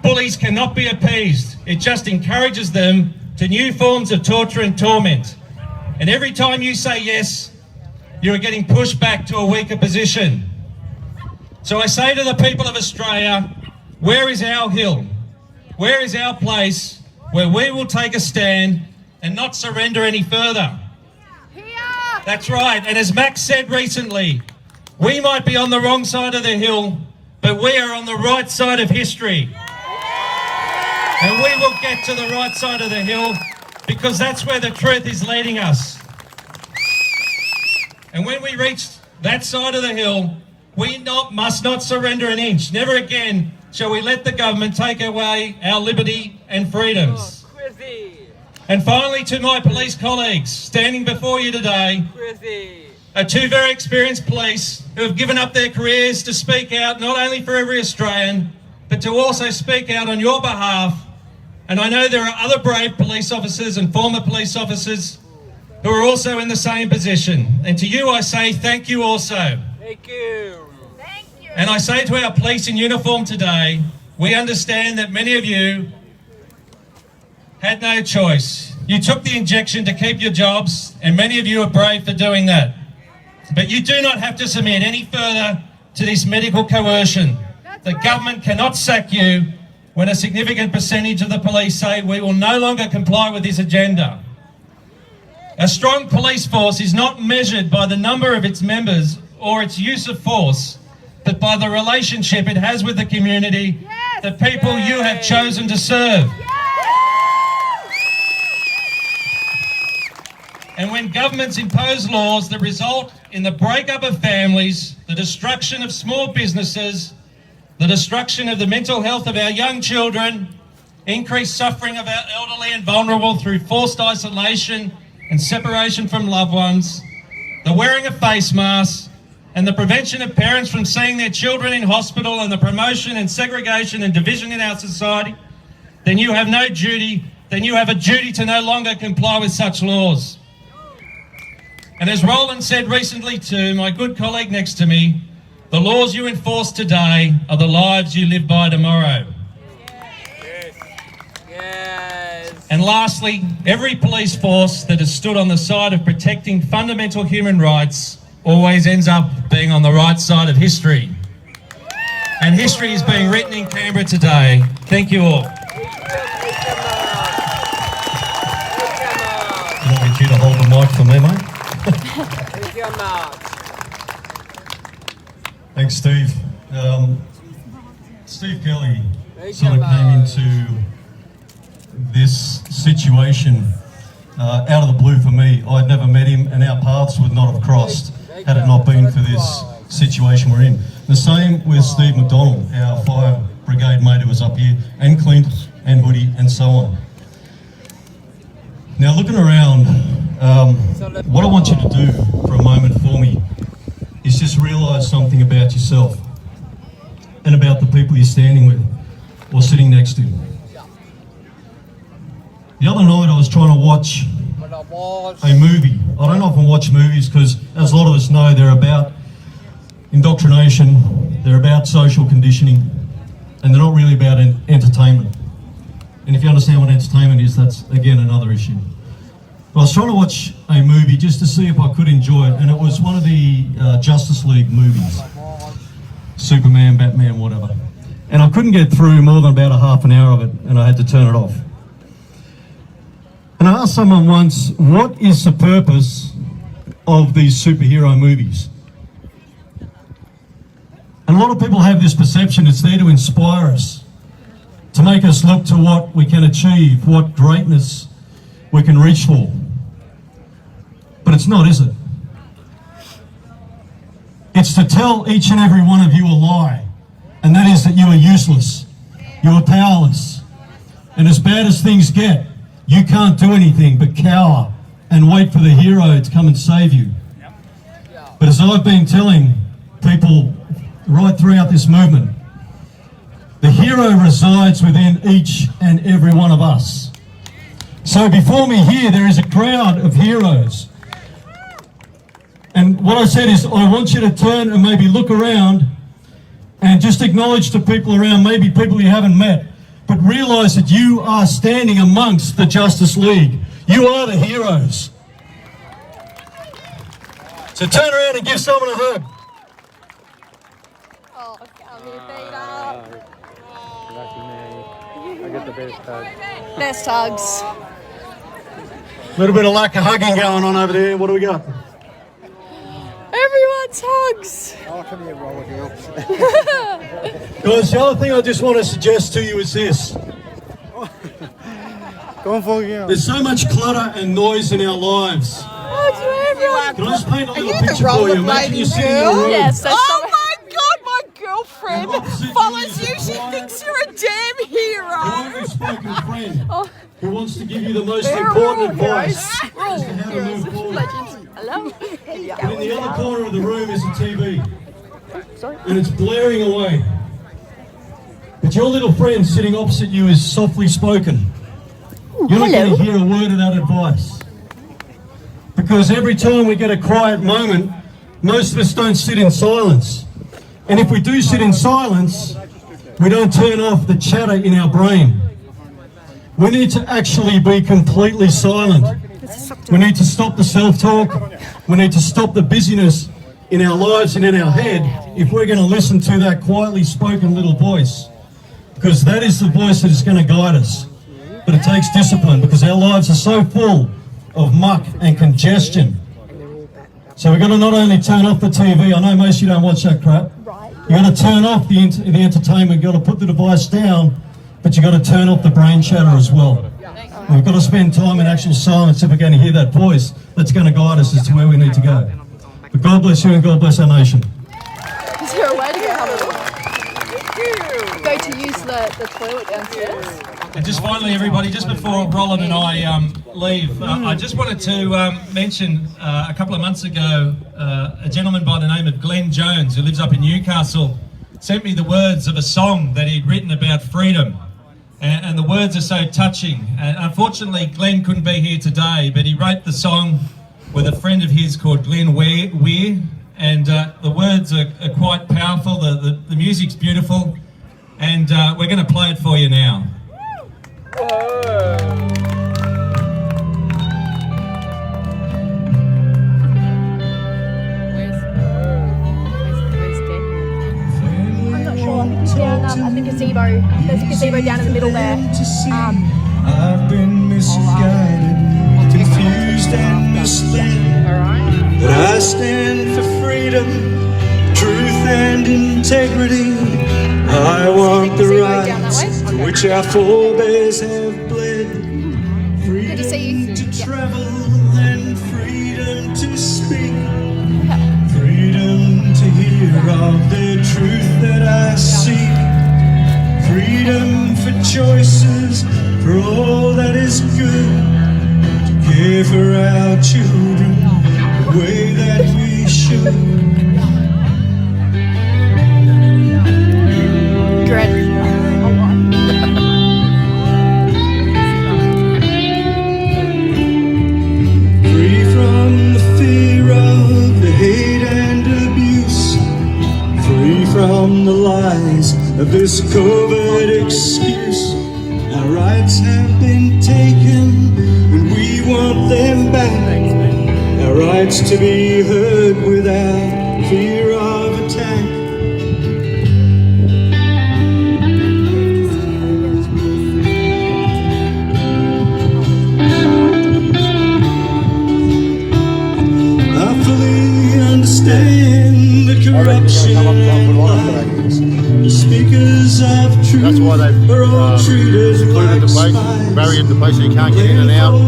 Bullies cannot be appeased. It just encourages them to new forms of torture and torment. And every time you say yes, you're getting pushed back to a weaker position. So I say to the people of Australia, where is our hill? Where is our place where we will take a stand and not surrender any further? That's right, and as Max said recently, we might be on the wrong side of the hill, but we are on the right side of history. And we will get to the right side of the hill because that's where the truth is leading us. And when we reach that side of the hill, we must not surrender an inch. Never again shall we let the government take away our liberty and freedoms. And finally, to my police colleagues standing before you today, are two very experienced police who have given up their careers to speak out not only for every Australian, but to also speak out on your behalf. And I know there are other brave police officers and former police officers who are also in the same position. And to you I say thank you also. Thank you. Thank you. And I say to our police in uniform today, we understand that many of you had no choice. You took the injection to keep your jobs, and many of you are brave for doing that. But you do not have to submit any further to this medical coercion. The government cannot sack you when a significant percentage of the police say we will no longer comply with this agenda. A strong police force is not measured by the number of its members or its use of force, but by the relationship it has with the community, the people you have chosen to serve. And when governments impose laws that result in the breakup of families, the destruction of small businesses, the destruction of the mental health of our young children, increased suffering of our elderly and vulnerable through forced isolation and separation from loved ones, the wearing of face masks, and the prevention of parents from seeing their children in hospital, and the promotion and segregation and division in our society, then you have no duty, then you have a duty to no longer comply with such laws. And as Roland said recently too, my good colleague next to me, the laws you enforce today are the lives you live by tomorrow. Yes. And lastly, every police force that has stood on the side of protecting fundamental human rights always ends up being on the right side of history. And history is being written in Canberra today. Thank you all. Can I get you to hold the mic for me, mate? Thanks, Steve. Steve Kelly sort of came into this situation out of the blue for me. I'd never met him, and our paths would not have crossed had it not been for this situation we're in. The same with Steve McDonald, our fire brigade mate who was up here, and Clint and Hoodie and so on. Now, looking around, what I want you to do for a moment for me is just realise something about yourself and about the people you're standing with or sitting next to. The other night I was trying to watch a movie. I don't often watch movies because, as a lot of us know, they're about indoctrination, they're about social conditioning, and they're not really about entertainment. And if you understand what entertainment is, that's again another issue. But I was trying to watch a movie just to see if I could enjoy it, and it was one of the Justice League movies. Superman, Batman, whatever. And I couldn't get through more than about a half an hour of it, and I had to turn it off. And I asked someone once, what is the purpose of these superhero movies? And a lot of people have this perception it's there to inspire us, to make us look to what we can achieve, what greatness we can reach for. But it's not, is it? It's to tell each and every one of you a lie, and that is that you are useless, you are powerless, and as bad as things get, you can't do anything but cower and wait for the hero to come and save you. But as I've been telling people right throughout this movement, the hero resides within each and every one of us. So before me here, there is a crowd of heroes. And what I said is, I want you to turn and maybe look around and just acknowledge to people around, maybe people you haven't met, but realise that you are standing amongst the Justice League. You are the heroes. So turn around and give someone a hug. Oh, come here, Peter. I get the best hug. Best hugs. A little bit of lack of hugging going on over there. What do we got? Everyone's hugs. Oh, come here, roller girl. Guys, the other thing I just want to suggest to you is this. Go on, for you. There's so much clutter and noise in our lives. Can I just paint a little picture for you? Imagine you're sitting in a room. Yes, that's Oh my God, my girlfriend follows you. She thinks you're a damn hero. Your spoken friend who wants to give you the most important advice as to how to move forward. Hello. But in the other corner of the room is a TV. And it's blaring away. But your little friend sitting opposite you is softly spoken. You're not going to hear a word of that advice. Because every time we get a quiet moment, most of us don't sit in silence. And if we do sit in silence, we don't turn off the chatter in our brain. We need to actually be completely silent. We need to stop the self-talk. We need to stop the busyness in our lives and in our head if we're going to listen to that quietly spoken little voice. Because that is the voice that is going to guide us. But it takes discipline because our lives are so full of muck and congestion. So we've got to not only turn off the TV, I know most of you don't watch that crap. You've got to turn off the entertainment, you've got to put the device down, but you've got to turn off the brain chatter as well. And we've got to spend time in actual silence if we're going to hear that voice that's going to guide us as to where we need to go. But God bless you and God bless our nation. Is there a way to go to use the toilet downstairs? And just finally, everybody, just before Roland and I leave, I just wanted to mention a couple of months ago, a gentleman by the name of Glenn Jones, who lives up in Newcastle, sent me the words of a song that he'd written about freedom. And the words are so touching. And unfortunately, Glenn couldn't be here today, but he wrote the song with a friend of his called Glenn Weir. And the words are quite powerful, the music's beautiful, and we're going to play it for you now. I'm not sure. I think it's down at the gazebo. There's a gazebo down in the middle there. I've been misguided, confused and misled. But I stand for freedom, truth and integrity. I want the rights to which our forebears have bled. Freedom to travel and freedom to speak. Freedom to hear of the truth that I seek. Freedom for choices, for all that is good. To care for our children the way that we should. Free from the fear of the hate and abuse. Free from the lies of this covert excuse. Our rights have been taken and we want them back. Our rights to be heard without fear of attack. I fully understand the corruption and lies. The speakers of truth. That's why they've included the place, barriered the place so you can't get in and out.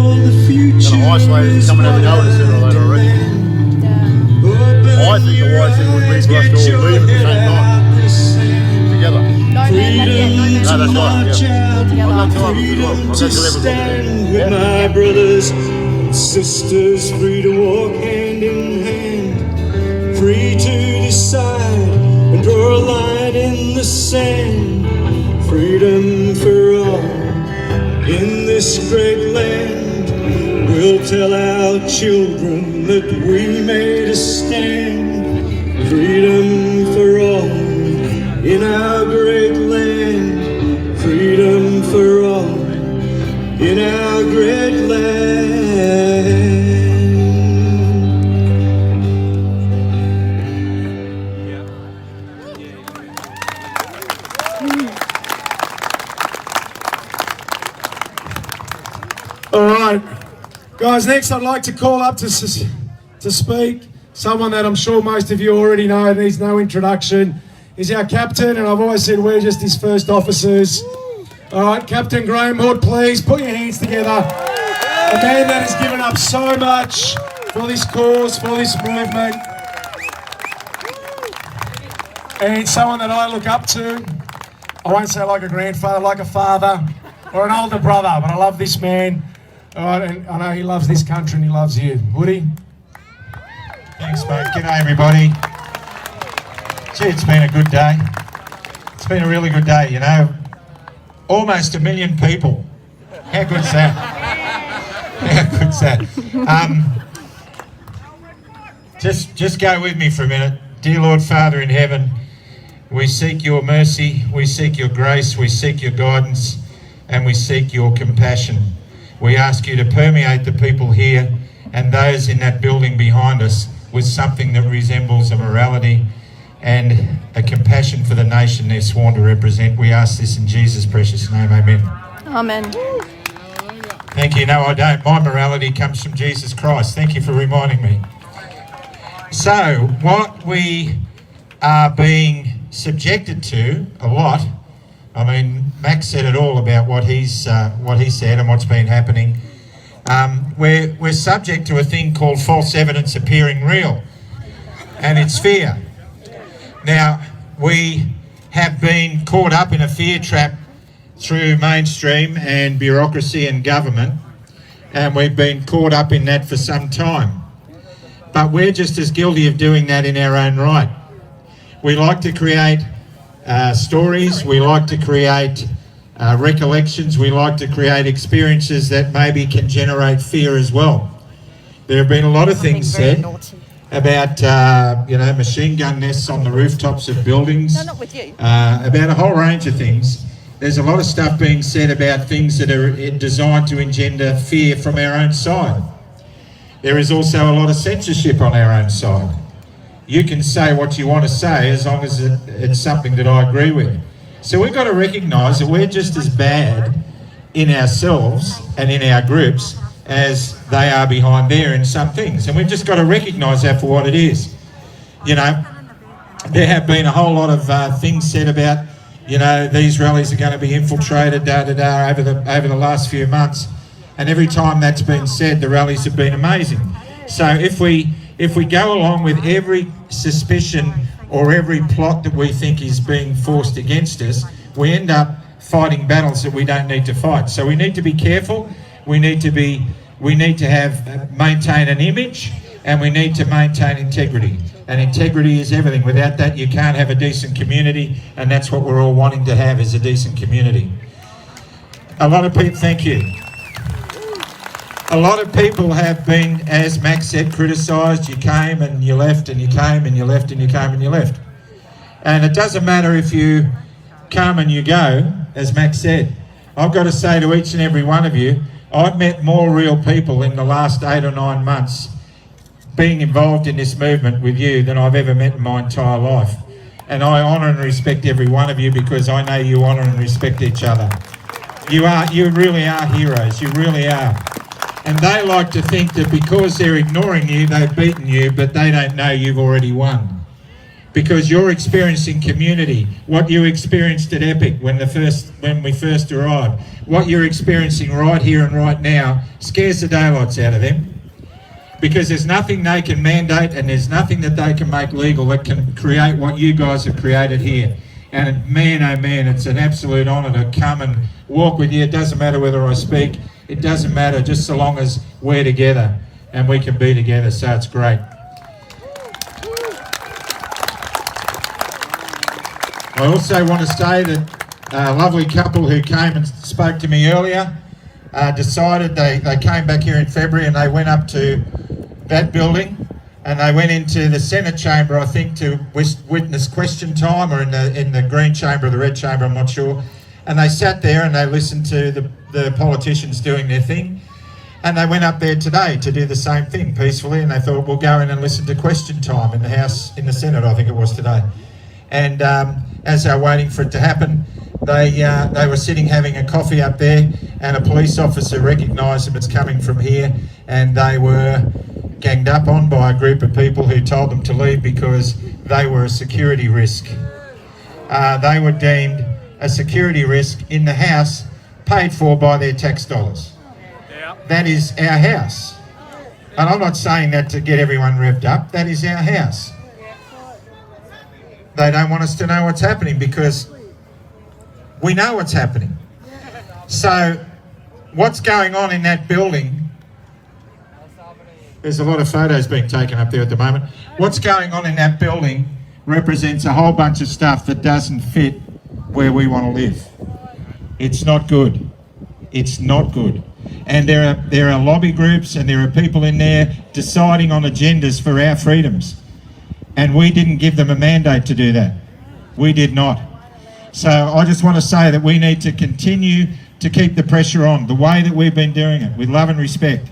Kind of isolated coming out the door instead of that already. I think the wise thing would be for us to all leave at the same time. Together. No, that's right. Yeah. I'll go to others as well. I'll go to everybody. With my brothers and sisters, free to walk hand in hand, free to decide and draw a line in the sand. Freedom for all in this great land. We'll tell our children that we made a stand. Freedom for all in our great land. Freedom for all in our great land. All right, guys, next I'd like to call up to speak someone that I'm sure most of you already know, needs no introduction. He's our captain, and I've always said we're just his first officers. All right, Captain Graham Hood, please put your hands together. A man that has given up so much for this cause, for this movement. And someone that I look up to. I won't say like a grandfather, like a father or an older brother, but I love this man. All right, and I know he loves this country and he loves you. Woody? Thanks, mate. G'day, everybody. Gee, it's been a good day. It's been a really good day, you know. Almost 1 million people. How good's that? How good's that? Just go with me for a minute. Dear Lord Father in heaven, we seek your mercy, we seek your grace, we seek your guidance, and we seek your compassion. We ask you to permeate the people here and those in that building behind us with something that resembles a morality and a compassion for the nation they're sworn to represent. We ask this in Jesus' precious name, amen. Amen. Thank you. No, I don't. My morality comes from Jesus Christ. Thank you for reminding me. So, what we are being subjected to a lot, I mean, Max said it all about what he said and what's been happening. We're subject to a thing called false evidence appearing real, and it's fear. Now, we have been caught up in a fear trap through mainstream and bureaucracy and government, and we've been caught up in that for some time. But we're just as guilty of doing that in our own right. We like to create stories, we like to create recollections, we like to create experiences that maybe can generate fear as well. There have been a lot of things said about, machine gun nests on the rooftops of buildings, about a whole range of things. There's a lot of stuff being said about things that are designed to engender fear from our own side. There is also a lot of censorship on our own side. You can say what you want to say as long as it's something that I agree with. So we've got to recognise that we're just as bad in ourselves and in our groups as they are behind there in some things. And we've just got to recognise that for what it is. You know, there have been a whole lot of things said about, you know, these rallies are going to be infiltrated, over the last few months. And every time that's been said, the rallies have been amazing. So if we go along with every suspicion or every plot that we think is being forced against us, we end up fighting battles that we don't need to fight. So we need to be careful. We need to maintain an image, and we need to maintain integrity. And integrity is everything. Without that, you can't have a decent community, and that's what we're all wanting to have, is a decent community. A lot of people, thank you. A lot of people have been, as Max said, criticised. You came and you left, and you came and you left, and you came and you left. And it doesn't matter if you come and you go, as Max said. I've got to say to each and every one of you, I've met more real people in the last 8 or 9 months being involved in this movement with you than I've ever met in my entire life. And I honour and respect every one of you because I know you honour and respect each other. You really are heroes, you really are. And they like to think that because they're ignoring you, they've beaten you, but they don't know you've already won. Because you're experiencing community, what you experienced at Epic when we first arrived, what you're experiencing right here and right now scares the daylights out of them. because there's nothing they can mandate and there's nothing that they can make legal that can create what you guys have created here. And man, oh man, it's an absolute honour to come and walk with you. It doesn't matter whether I speak, it doesn't matter, just so long as we're together and we can be together, so it's great. I also want to say that a lovely couple who came and spoke to me earlier decided they came back here in February and they went up to that building and they went into the Senate chamber, I think, to witness question time, or in the green chamber or the red chamber, I'm not sure. And they sat there and they listened to the politicians doing their thing. And they went up there today to do the same thing peacefully, and they thought, we'll go in and listen to question time in the House, in the Senate, I think it was today. And as they were waiting for it to happen, they were sitting having a coffee up there, and a police officer recognised them as coming from here, and they were ganged up on by a group of people who told them to leave because they were a security risk. They were deemed a security risk in the House, paid for by their tax dollars. That is our house. And I'm not saying that to get everyone revved up, that is our house. They don't want us to know what's happening because we know what's happening. So what's going on in that building, there's a lot of photos being taken up there at the moment. What's going on in that building represents a whole bunch of stuff that doesn't fit where we want to live. It's not good. It's not good. And there are lobby groups and there are people in there deciding on agendas for our freedoms. And we didn't give them a mandate to do that. We did not. So I just want to say that we need to continue to keep the pressure on the way that we've been doing it, with love and respect,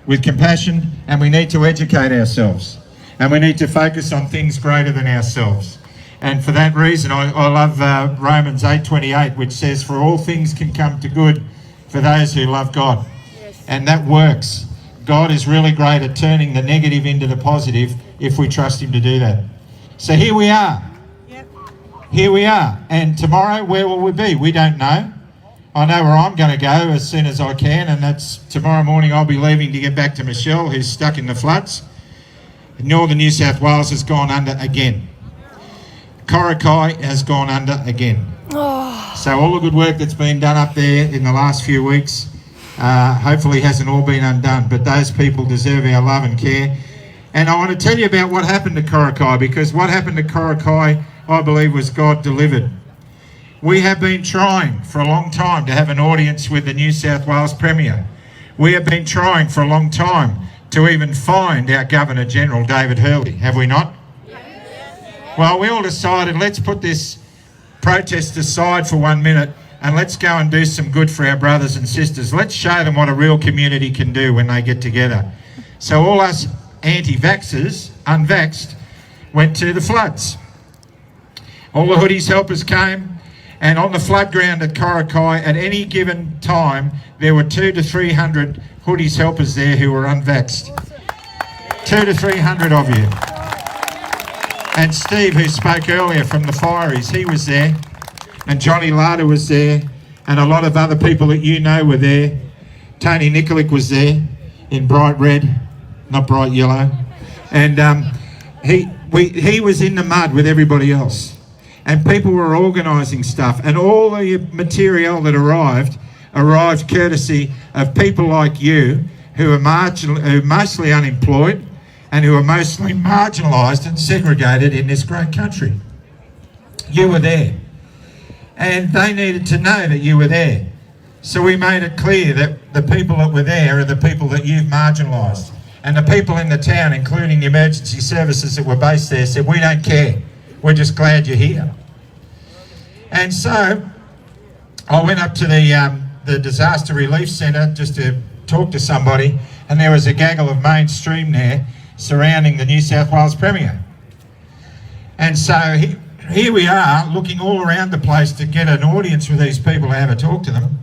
with compassion, and we need to educate ourselves. And we need to focus on things greater than ourselves. And for that reason, I love Romans 8:28, which says, for all things can come to good for those who love God. Yes. And that works. God is really great at turning the negative into the positive if we trust him to do that. So here we are. Yep. Here we are. And tomorrow, where will we be? We don't know. I know where I'm going to go as soon as I can, and that's tomorrow morning. I'll be leaving to get back to Michelle, who's stuck in the floods. Northern New South Wales has gone under again. Coraki has gone under again. Oh. So all the good work that's been done up there in the last few weeks hopefully hasn't all been undone, but those people deserve our love and care. And I want to tell you about what happened to Coraki, because what happened to Coraki, I believe, was God delivered. We have been trying for a long time to have an audience with the New South Wales Premier. We have been trying for a long time to even find our Governor-General, David Hurley, have we not? Well, we all decided, let's put this protest aside for 1 minute and let's go and do some good for our brothers and sisters. Let's show them what a real community can do when they get together. So all us anti-vaxxers, unvaxxed, went to the floods. All the hoodies helpers came, and on the flood ground at Coraki, at any given time, there were 200 to 300 hoodies helpers there who were unvaxxed. 200 to 300 of you. And Steve, who spoke earlier from the Fireys, he was there. And Johnny Larder was there. And a lot of other people that you know were there. Tony Nikolic was there in bright red, not bright yellow. And he was in the mud with everybody else. And people were organising stuff. And all the material that arrived courtesy of people like you who are mostly unemployed and who are mostly marginalised and segregated in this great country. You were there. And they needed to know that you were there. So we made it clear that the people that were there are the people that you've marginalised. And the people in the town, including the emergency services that were based there, said, we don't care. We're just glad you're here. And so I went up to the Disaster Relief Centre just to talk to somebody, and there was a gaggle of mainstream there surrounding the New South Wales Premier. And so here we are looking all around the place to get an audience with these people to have a talk to them.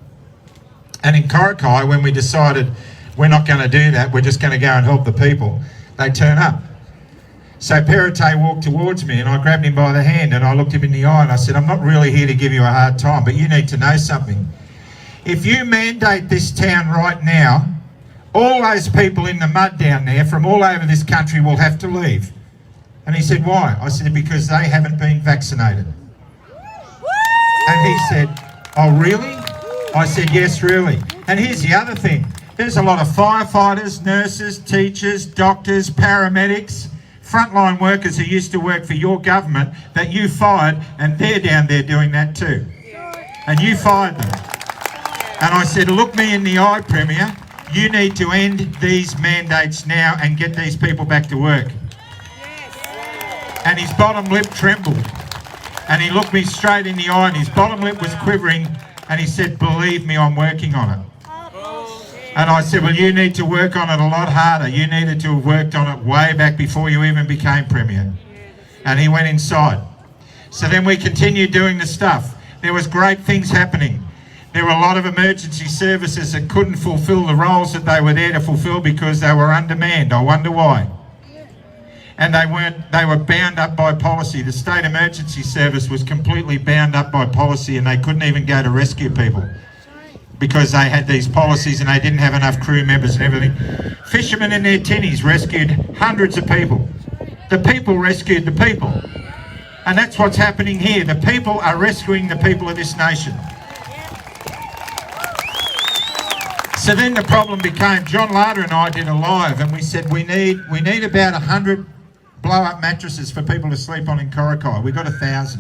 And in Coraki, when we decided we're not going to do that, we're just going to go and help the people, they turn up. So Perrottet walked towards me and I grabbed him by the hand and I looked him in the eye and I said, I'm not really here to give you a hard time, but you need to know something. If you mandate this town right now, all those people in the mud down there from all over this country will have to leave. And he said, why? I said, because they haven't been vaccinated. And he said, oh, really? I said, yes, really. And here's the other thing. There's a lot of firefighters, nurses, teachers, doctors, paramedics, frontline workers who used to work for your government that you fired, and they're down there doing that too. And you fired them. And I said, look me in the eye, Premier. You need to end these mandates now and get these people back to work. And his bottom lip trembled. And he looked me straight in the eye and his bottom lip was quivering. And he said, believe me, I'm working on it. And I said, well, you need to work on it a lot harder. You needed to have worked on it way back before you even became Premier. And he went inside. So then we continued doing the stuff. There was great things happening. There were a lot of emergency services that couldn't fulfil the roles that they were there to fulfil because they were undermanned. I wonder why. And they were bound up by policy. The State Emergency Service was completely bound up by policy and they couldn't even go to rescue people because they had these policies and they didn't have enough crew members and everything. Fishermen in their tinnies rescued hundreds of people. The people rescued the people. And that's what's happening here. The people are rescuing the people of this nation. So then the problem became, John Larder and I did a live and we said we need about 100 blow-up mattresses for people to sleep on in Coracai. We got 1,000.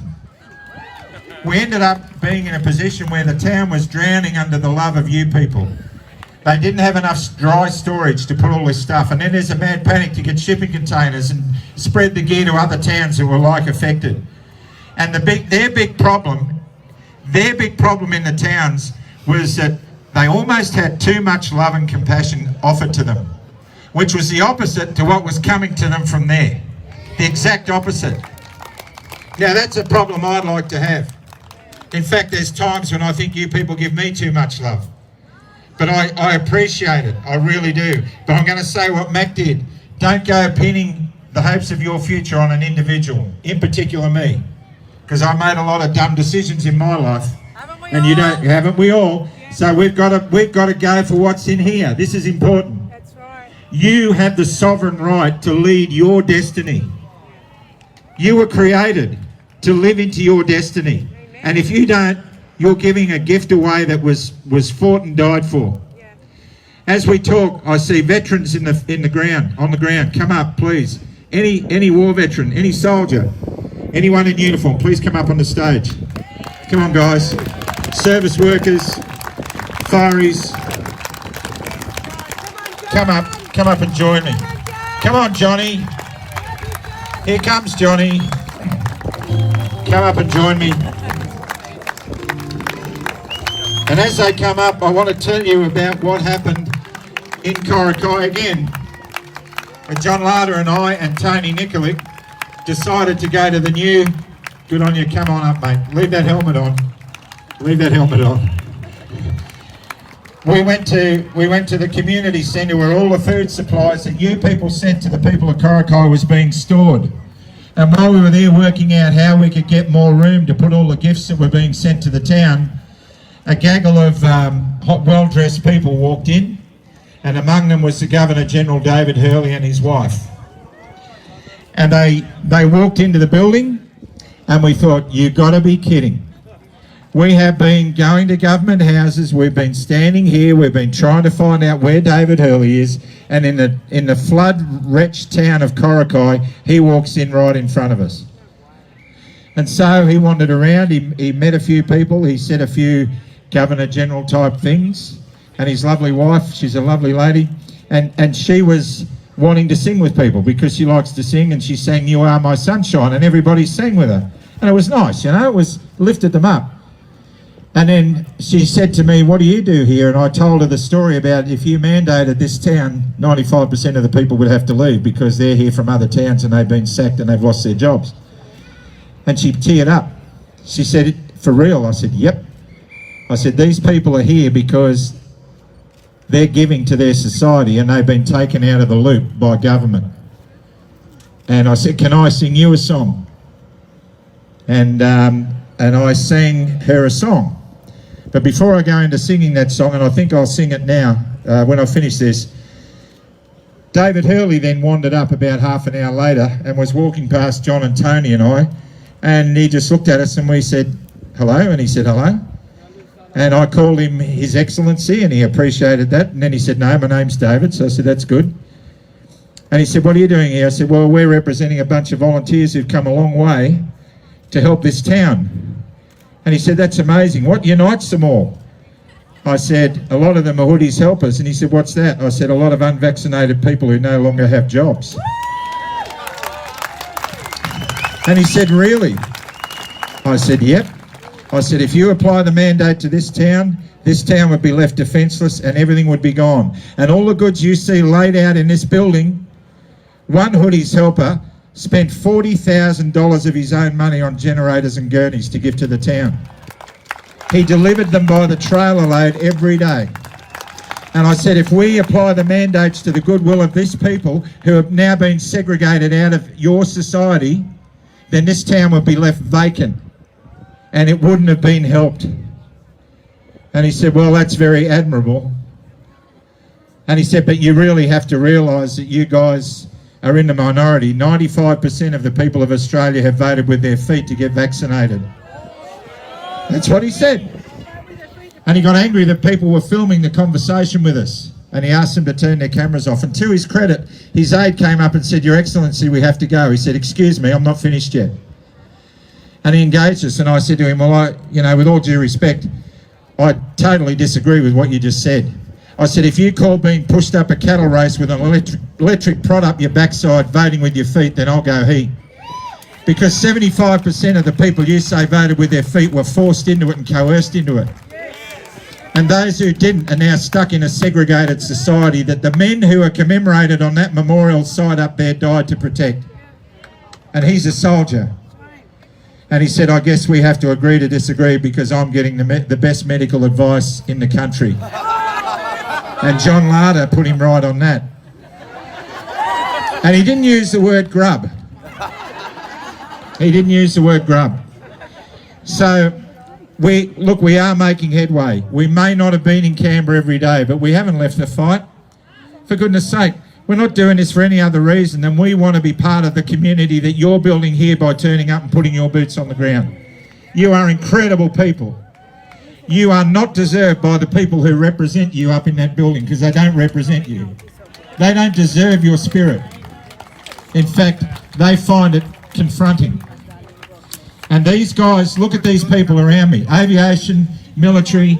We ended up being in a position where the town was drowning under the love of you people. They didn't have enough dry storage to put all this stuff, and then there's a mad panic to get shipping containers and spread the gear to other towns that were like affected. And their big problem in the towns was that they almost had too much love and compassion offered to them, which was the opposite to what was coming to them from there. The exact opposite. Now that's a problem I'd like to have. In fact, there's times when I think you people give me too much love. But I appreciate it, I really do. But I'm going to say what Mac did. Don't go pinning the hopes of your future on an individual, in particular me. Because I made a lot of dumb decisions in my life. And you don't, haven't we all? So we've got to go for what's in here. This is important. That's right. You have the sovereign right to lead your destiny. You were created to live into your destiny. Amen. And if you don't, you're giving a gift away that was fought and died for. Yeah. As we talk, I see veterans on the ground. Come up, please. Any war veteran, any soldier, anyone in uniform, please come up on the stage. Come on, guys. Service workers, fireys. Come up and join me. Come on, Johnny. Here comes Johnny. Come up and join me. And as they come up, I want to tell you about what happened in Coracai again, when John Larder and I and Tony Nikolic decided to go to the new, good on you, come on up, mate. Leave that helmet on. Leave that helmet on. We went to the community centre where all the food supplies that you people sent to the people of Coracai was being stored. And while we were there working out how we could get more room to put all the gifts that were being sent to the town, a gaggle of hot, well-dressed people walked in, and among them was the Governor-General David Hurley and his wife. And they walked into the building, and we thought, you've got to be kidding. We have been going to government houses, we've been standing here, we've been trying to find out where David Hurley is, and in the flood-wretched town of Coracai, he walks in right in front of us. And so he wandered around, he met a few people, he said a few Governor-General type things, and his lovely wife, she's a lovely lady, and she was wanting to sing with people because she likes to sing, and she sang You Are My Sunshine, and everybody sang with her. And it was nice, you know, it was lifted them up. And then she said to me, what do you do here? And I told her the story about if you mandated this town, 95% of the people would have to leave because they're here from other towns and they've been sacked and they've lost their jobs. And she teared up. She said, for real? I said, yep. I said, these people are here because they're giving to their society and they've been taken out of the loop by government. And I said, can I sing you a song? And I sang her a song. But before I go into singing that song, and I think I'll sing it now, when I finish this, David Hurley then wandered up about half an hour later and was walking past John and Tony and I, and he just looked at us and we said, hello, and he said, hello. And I called him His Excellency and he appreciated that. And then he said, no, my name's David. So I said, that's good. And he said, what are you doing here? I said, well, we're representing a bunch of volunteers who've come a long way to help this town. And he said, that's amazing. What unites them all? I said, a lot of them are hoodies helpers. And he said, what's that? I said, a lot of unvaccinated people who no longer have jobs. And he said, really? I said, yep. I said, if you apply the mandate to this town would be left defenceless and everything would be gone. And all the goods you see laid out in this building, one hoodies helper spent $40,000 of his own money on generators and gurneys to give to the town. He delivered them by the trailer load every day. And I said, if we apply the mandates to the goodwill of this people who have now been segregated out of your society, then this town would be left vacant and it wouldn't have been helped. And he said, well, that's very admirable. And he said, but you really have to realise that you guys are in the minority. 95% of the people of Australia have voted with their feet to get vaccinated. That's what he said. And he got angry that people were filming the conversation with us. And he asked them to turn their cameras off. And to his credit, his aide came up and said, Your Excellency, we have to go. He said, excuse me, I'm not finished yet. And he engaged us. And I said to him, well, with all due respect, I totally disagree with what you just said. I said, if you call being pushed up a cattle race with an electric prod up your backside voting with your feet, then I'll go he. Because 75% of the people you say voted with their feet were forced into it and coerced into it. And those who didn't are now stuck in a segregated society that the men who are commemorated on that memorial site up there died to protect. And he's a soldier. And he said, I guess we have to agree to disagree because I'm getting the best medical advice in the country. And John Larder put him right on that. And he didn't use the word grub. He didn't use the word grub. So, we are making headway. We may not have been in Canberra every day, but we haven't left the fight. For goodness sake, we're not doing this for any other reason than we want to be part of the community that you're building here by turning up and putting your boots on the ground. You are incredible people. You are not deserved by the people who represent you up in that building because they don't represent you. They don't deserve your spirit. In fact, they find it confronting. And these guys, look at these people around me. Aviation, military,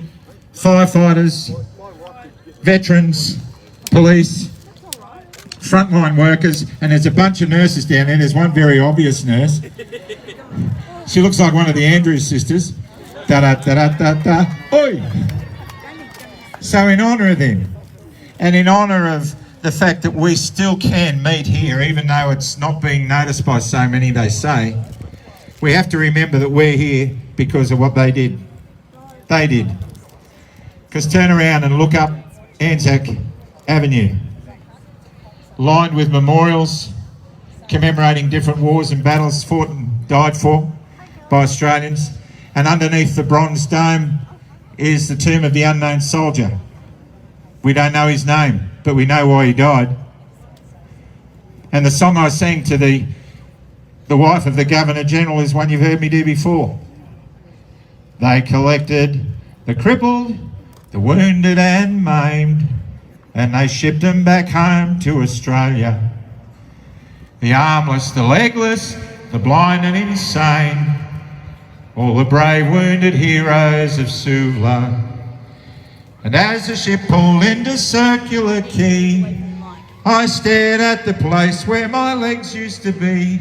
firefighters, veterans, police, frontline workers, and there's a bunch of nurses down there. There's one very obvious nurse. She looks like one of the Andrews sisters. Da-da-da-da-da-da. Oi! So in honour of them, and in honour of the fact that we still can meet here, even though it's not being noticed by so many, they say, we have to remember that we're here because of what they did. They did. Because turn around and look up Anzac Avenue, lined with memorials commemorating different wars and battles fought and died for by Australians. And underneath the bronze dome is the tomb of the unknown soldier. We don't know his name, but we know why he died. And the song I sang to the wife of the Governor-General is one you've heard me do before. They collected the crippled, the wounded and maimed, and they shipped them back home to Australia. The armless, the legless, the blind and insane, all the brave wounded heroes of Suvla. And as the ship pulled into Circular Quay, I stared at the place where my legs used to be.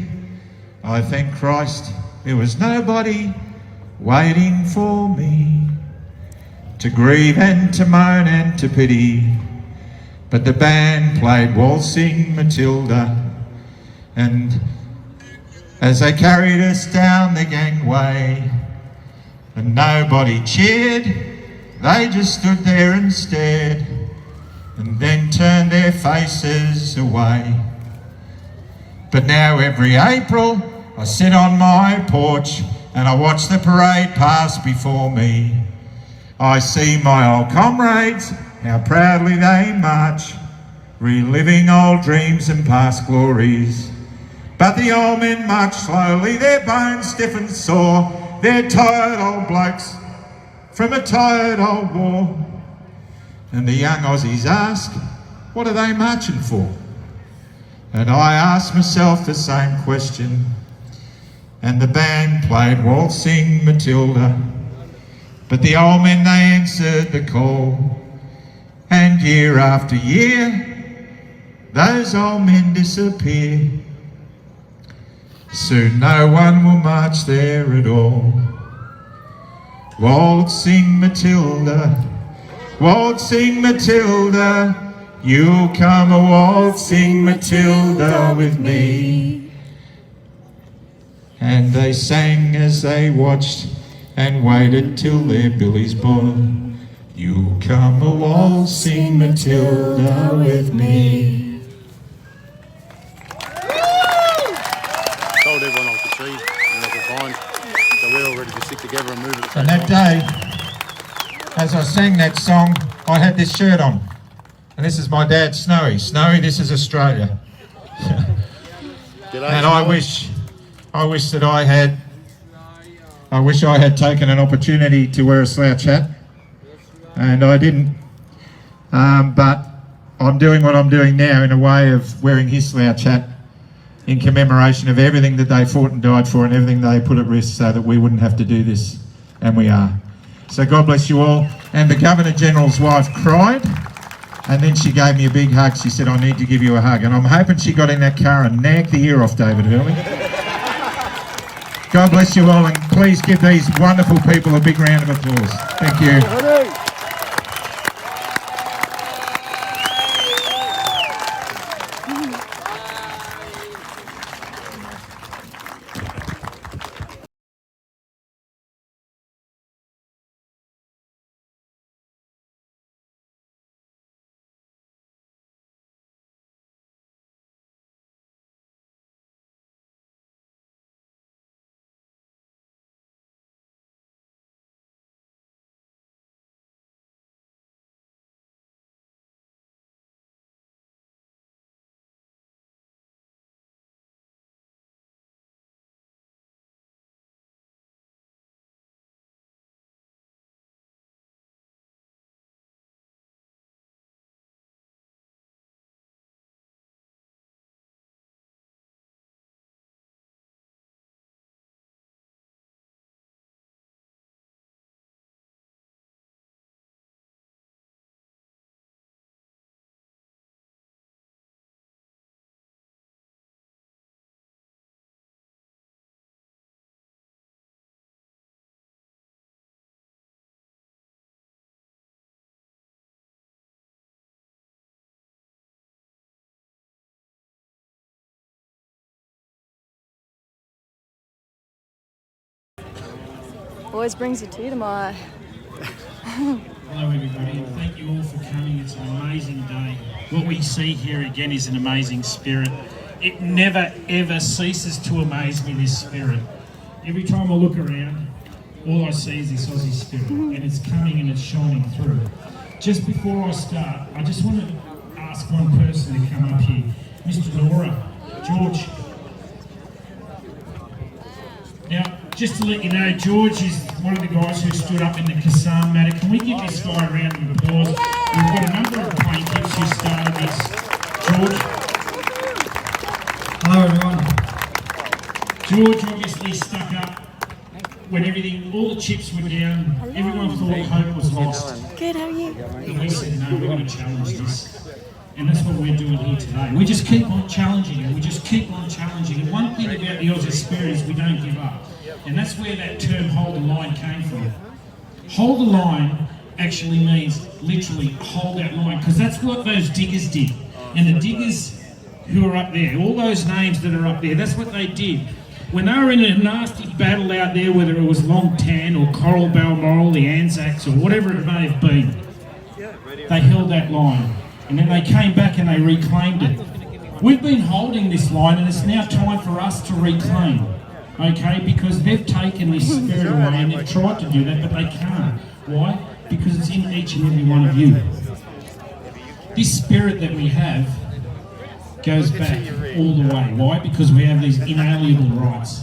I thank Christ there was nobody waiting for me to grieve and to moan and to pity. But the band played Waltzing Matilda, and as they carried us down the gangway, and nobody cheered, they just stood there and stared, and then turned their faces away. But now every April I sit on my porch and I watch the parade pass before me. I see my old comrades, how proudly they march, reliving old dreams and past glories. But the old men march slowly, their bones stiff and sore. They're tired old blokes from a tired old war. And the young Aussies ask, what are they marching for? And I asked myself the same question. And the band played Waltzing Matilda. But the old men, they answered the call. And year after year, those old men disappear. Soon no one will march there at all. Waltzing Matilda, waltzing Matilda, you'll come a waltzing Matilda with me. And they sang as they watched and waited till their billies boiled. You'll come a waltzing Matilda with me. Told everyone I could see and I could find, so we're all ready to stick together and move at the same And that time. day, as I sang that song, I had this shirt on. And this is my dad, Snowy. Snowy, this is Australia. And I wish that I had taken an opportunity to wear a slouch hat. And I didn't. But I'm doing what I'm doing now in a way of wearing his slouch hat in commemoration of everything that they fought and died for and everything they put at risk so that we wouldn't have to do this. And we are. So God bless you all. And the Governor-General's wife cried. And then she gave me a big hug. She said, I need to give you a hug. And I'm hoping she got in that car and nagged the ear off David Hurley. God bless you all, and please give these wonderful people a big round of applause. Thank you. Always brings a tear to my eye. Hello everybody, and thank you all for coming. It's an amazing day. What we see here again is an amazing spirit. It never ever ceases to amaze me, this spirit. Every time I look around, all I see is this Aussie spirit, and it's coming and it's shining through. Just before I start, I just want to ask one person to come up here. Mr. Laura, George. Now, just to let you know, George is one of the guys who stood up in the Kassam matter. Can we give this guy a round of applause? We've got a number of plaintiffs who started this. George. Hello everyone. George obviously stuck up when everything, all the chips were down. Everyone thought hope was lost. Good, how are you? And we said, no, we're going to challenge this. And that's what we're doing here today. We just keep on challenging, and we just keep on challenging. And one thing about the Aussie spirit is we don't give up. And that's where that term hold the line came from. Hold the line actually means literally hold that line, because that's what those diggers did. And the diggers who are up there, all those names that are up there, that's what they did. When they were in a nasty battle out there, whether it was Long Tan or Coral Balmoral, the Anzacs or whatever it may have been, they held that line. And then they came back and they reclaimed it. We've been holding this line, and it's now time for us to reclaim. Okay, because they've taken this spirit away and they've tried to do that, but they can't. Why? Because it's in each and every one of you. This spirit that we have goes back all the way. Why? Because we have these inalienable rights.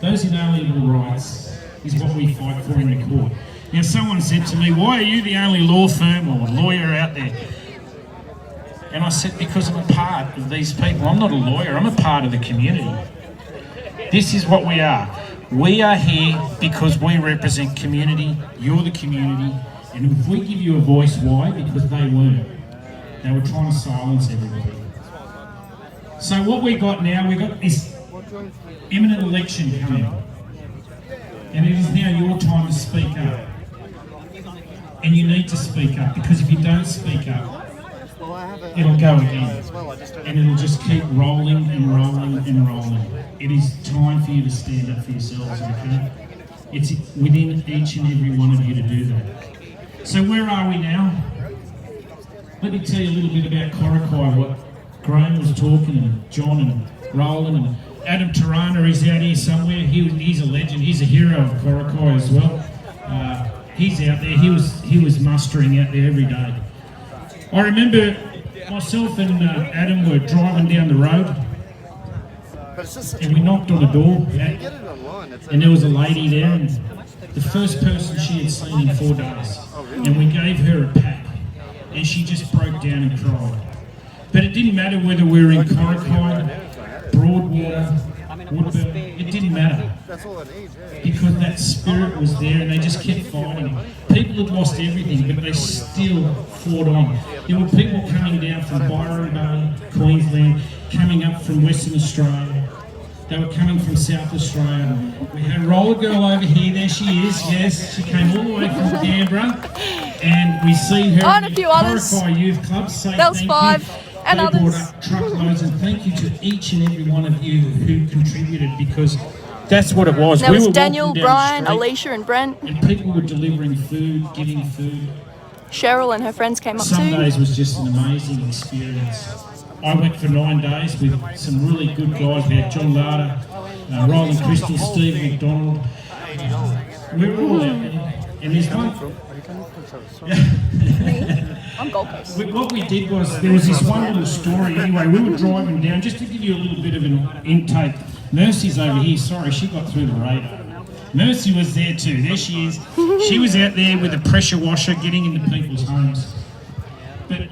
Those inalienable rights is what we fight for in the court. Now, someone said to me, why are you the only law firm or lawyer out there? And I said, because I'm a part of these people. I'm not a lawyer, I'm a part of the community. This is what we are. We are here because we represent community, you're the community, and if we give you a voice, why? Because they weren't. They were trying to silence everybody. So what we got now, we got this imminent election coming. And it is now your time to speak up. And you need to speak up, because if you don't speak up, it'll go again. And it'll just keep rolling and rolling and rolling. It is time for you to stand up for yourselves, okay? It's within each and every one of you to do that. So where are we now? Let me tell you a little bit about Coracai, what Graham was talking, and John and Roland and Adam Tirana is out here somewhere. He's a legend. He's a hero of Coracai as well. He's out there. He was mustering out there every day. I remember myself and Adam were driving down the road, and we knocked on a door, and there was a lady there, and the first person she had seen in 4 days, and we gave her a pat, and she just broke down and cried. But it didn't matter whether we were in Coracai, Broadwater, Woodburn, it didn't matter, because that spirit was there, and they just kept fighting. People had lost everything, but they still fought on. There were people coming down from Byron Bay, Queensland, coming up from Western Australia. They were coming from South Australia. We had a roller girl over here, there she is, yes, she came all the way from Canberra, and we see her and in a the few others. Coracai Youth Club. Say That was thank 5. you. And they others. brought up truckloads, and thank you to each and every one of you who contributed, because that's what it was. There We was were Daniel, walking down Brian, the street, Alicia and Brent. and people were delivering food, giving food. Cheryl and her friends came up Some too. days was just an amazing experience. I went for 9 days with some really good guys. We had John Larder, Roland Crystal, Steve McDonald. We were all out there. And there's one... I'm Gold Coast. What we did was, there was this one little story anyway. We were driving down, just to give you a little bit of an intake. Mercy's over here, sorry, she got through the radar. Mercy was there too, there she is. She was out there with a pressure washer getting into people's homes. But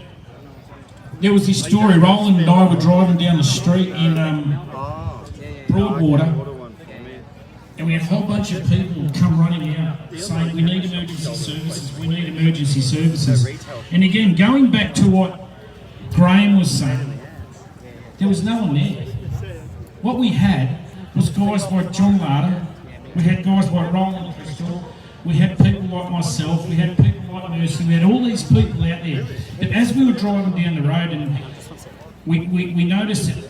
there was this story, Roland and I were driving down the street in Broadwater, and we had a whole bunch of people come running out saying, we need emergency services, we need emergency services. And again, going back to what Graham was saying, there was no one there. What we had was guys like John Larder, we had guys like Roland Crystal, we had people like myself, we had people like Mercy, we had all these people out there. But as we were driving down the road, and we noticed that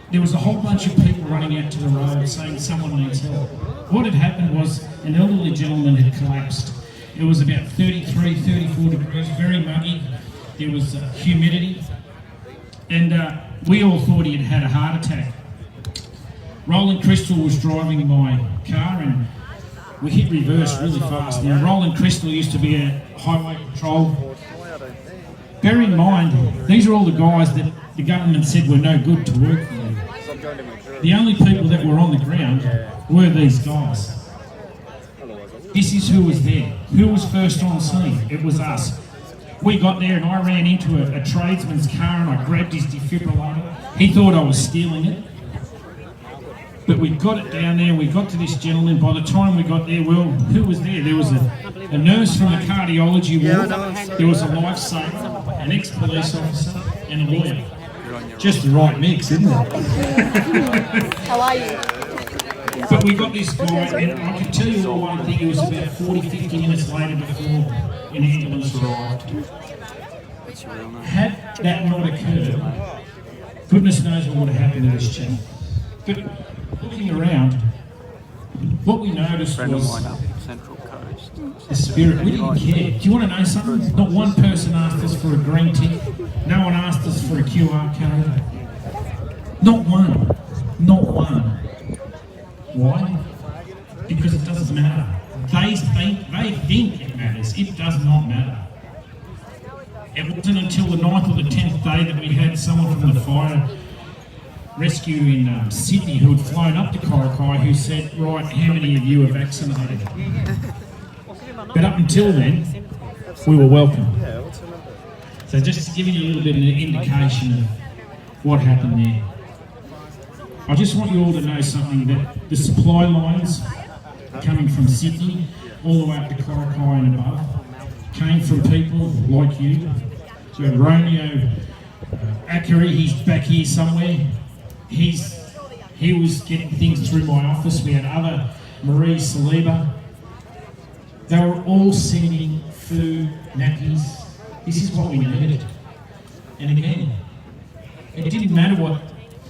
there was a whole bunch of people running out to the road saying someone needs help. What had happened was an elderly gentleman had collapsed. It was about 33, 34 degrees, very muggy. There was humidity. And we all thought he had had a heart attack. Roland Crystal was driving my car, and we hit reverse really fast. Now, Roland Crystal used to be a highway patrol. Bear in mind, these are all the guys that the government said were no good to work for them. The only people that were on the ground were these guys. This is who was there. Who was first on scene? It was us. We got there and I ran into a tradesman's car and I grabbed his defibrillator. He thought I was stealing it. But we got it down there, we got to this gentleman. By the time we got there, well, who was there? There was a nurse from the cardiology ward, there was a lifesaver, an ex-police officer, and a lawyer. Just the right mix, isn't it? How are you? But we got this guy, and I can tell you all one thing, it was about 40-50 minutes later before an ambulance arrived. Had that not occurred, goodness knows what would have happened to this channel. But looking around, what we noticed was the spirit. We didn't care. Do you want to know something? Not one person asked us for a green tick. No one asked us for a QR code. Not one. Not one. Why? Because it doesn't matter. They think it matters. It does not matter. It wasn't until the 9th or the 10th day that we had someone from the fire rescue in Sydney who had flown up to Coracai who said, right, how many of you are vaccinated? But up until then, we were welcome. So just to give you a little bit of an indication of what happened there. I just want you all to know something, that the supply lines coming from Sydney all the way up to Coracai and above came from people like you. So we had Romeo Ackery, he's back here somewhere. He was getting things through my office. We had other, Marie Saliba. They were all sending food, nappies. This is what we needed. And again, it didn't matter what.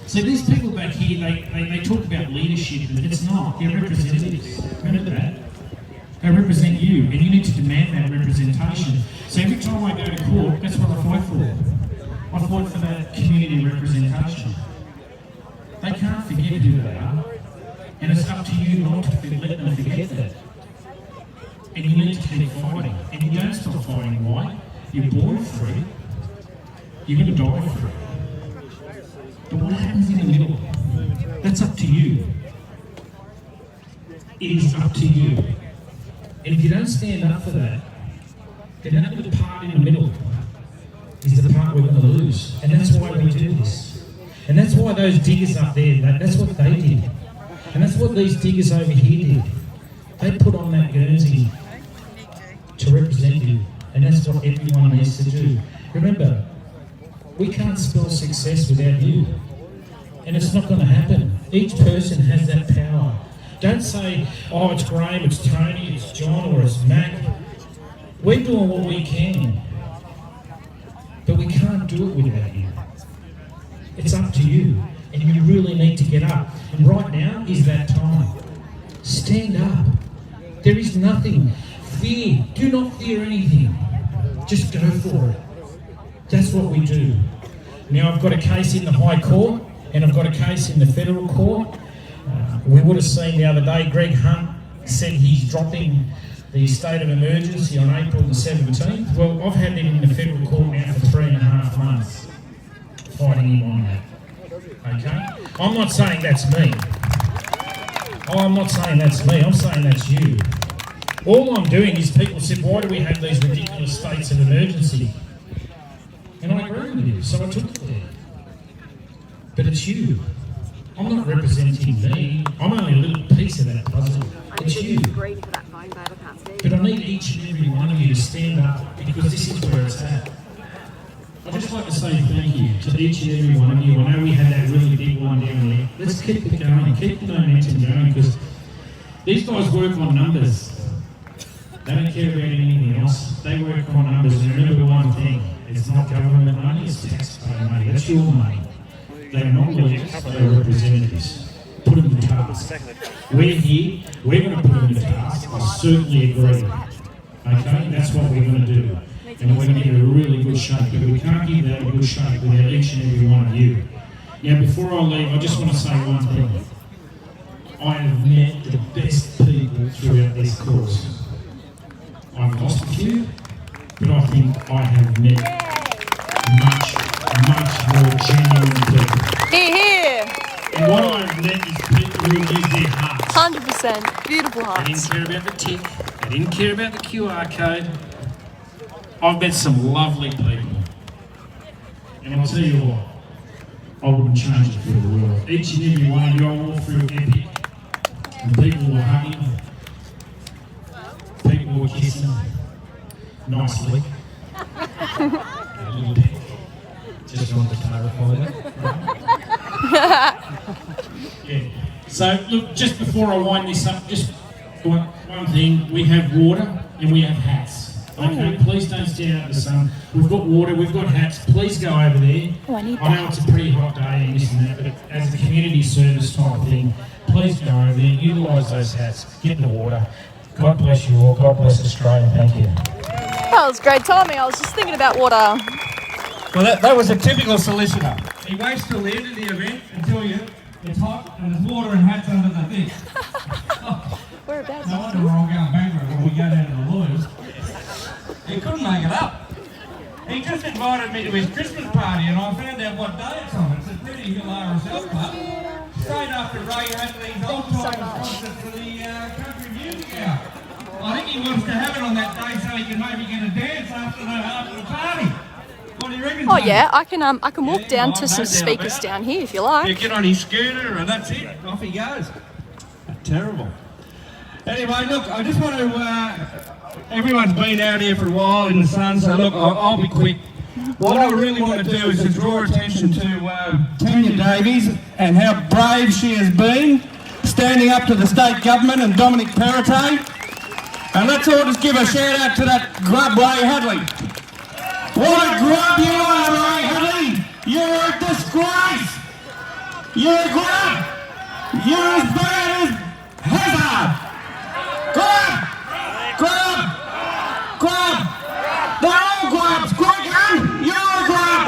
So these people back here, they talk about leadership, and it's not. They're representatives. Remember that? They represent you, and you need to demand that representation. So every time I go to court, that's what I fight for. I fight for that community representation. They can't forget who they are, and it's up to you not to let them forget that. And you need to keep fighting, and you don't stop fighting. Why? You're born free, you're going to die free. But what happens in the middle? That's up to you. It is up to you. And if you don't stand up for that, then that part in the middle is the part we're going to lose. And that's why we do this. And that's why those diggers up there, that's what they did. And that's what these diggers over here did. They put on that Guernsey to represent you. And that's what everyone needs to do. Remember, we can't spell success without you. And it's not going to happen. Each person has that power. Don't say, oh, it's Graham, it's Tony, it's John, or it's Mac. We're doing what we can. But we can't do it without you. It's up to you. And you really need to get up. And right now is that time. Stand up. There is nothing. Fear. Do not fear anything. Just go for it. That's what we do. Now I've got a case in the High Court and I've got a case in the Federal Court. We would have seen the other day, Greg Hunt said he's dropping the state of emergency on April the 17th. Well, I've had him in the Federal Court now for 3.5 months, fighting him on that. Okay? I'm not saying that's me. Oh, I'm not saying that's me, I'm saying that's you. All I'm doing is people said, why do we have these ridiculous states of emergency? And I agree with you, so I took it there. But it's you. I'm not representing me. I'm only a little piece of that puzzle. It's you. But I need each and every one of you to stand up because this is where it's at. I'd just like to say thank you to each and every one of you. I know we had that really big one down there. Let's keep it going, keep the momentum going, because these guys work on numbers. They don't care about anything else. They work on numbers. And remember one thing, it's not government money, it's taxpayer money. That's your money. They're not leaders, they're representatives. Put them to task. We're here, we're going to put them to task. I certainly agree. Okay, that's what we're going to do. And we're going to give it a really good shake, but we can't give that a good shake without each and every one of you. Now, before I leave, I just want to say one thing. I have met the best people throughout this course. I've lost a few, but I think I have met much more genuine people. Hear, hear. And what I've met is people who use their hearts. 100%. Beautiful hearts. They didn't care about the tick. They didn't care about the QR code. I've met some lovely people. And I'll tell you what, I wouldn't change it for the world. Each and every one of you, I walked through Epic, and people were hugging, people were kissing, nicely. A little bit. Just wanted to clarify that. Yeah. So, look, just before I wind this up, just one thing. We have water and we have hats. Okay, please don't stand out in the sun. We've got water, we've got hats. Please go over there. I know it's a pretty hot day and this and that, but as a community service type of thing, please go over there, utilise those hats, get in the water. God bless you all. God bless Australia. Thank you. That was great timing. I was just thinking about water. Well, that was a typical solicitor. He waits till the end of the event until it's hot and there's water and hats under the thing. Whereabouts? No wonder we're all going bankrupt when we go down to the lawyers. He couldn't make it up. He just invited me to his Christmas party, and I found out what day it's on. It's a pretty hilarious health club. Straight after Ray Hadley's old-time concert for the Country Music Hour. I think he wants to have it on that day so he can maybe get a dance after the party. What do you reckon? Oh yeah, I can walk down to some speakers down here if you like. Yeah, get on his scooter and that's it. Off he goes. Terrible. Anyway, look, I just want to, everyone's been out here for a while in the sun, so look, I'll be quick. What I really want to do is to draw attention to Tanya Davies and how brave she has been, standing up to the state government and Dominic Perrottet. And let's all just give a shout out to that grub Ray Hadley. What a grub you are, Ray Hadley! You're a disgrace! You're a grub! You're as bad as Hazard! Grub! Grub! Grub! They're all grubs! Greg, you're a grub!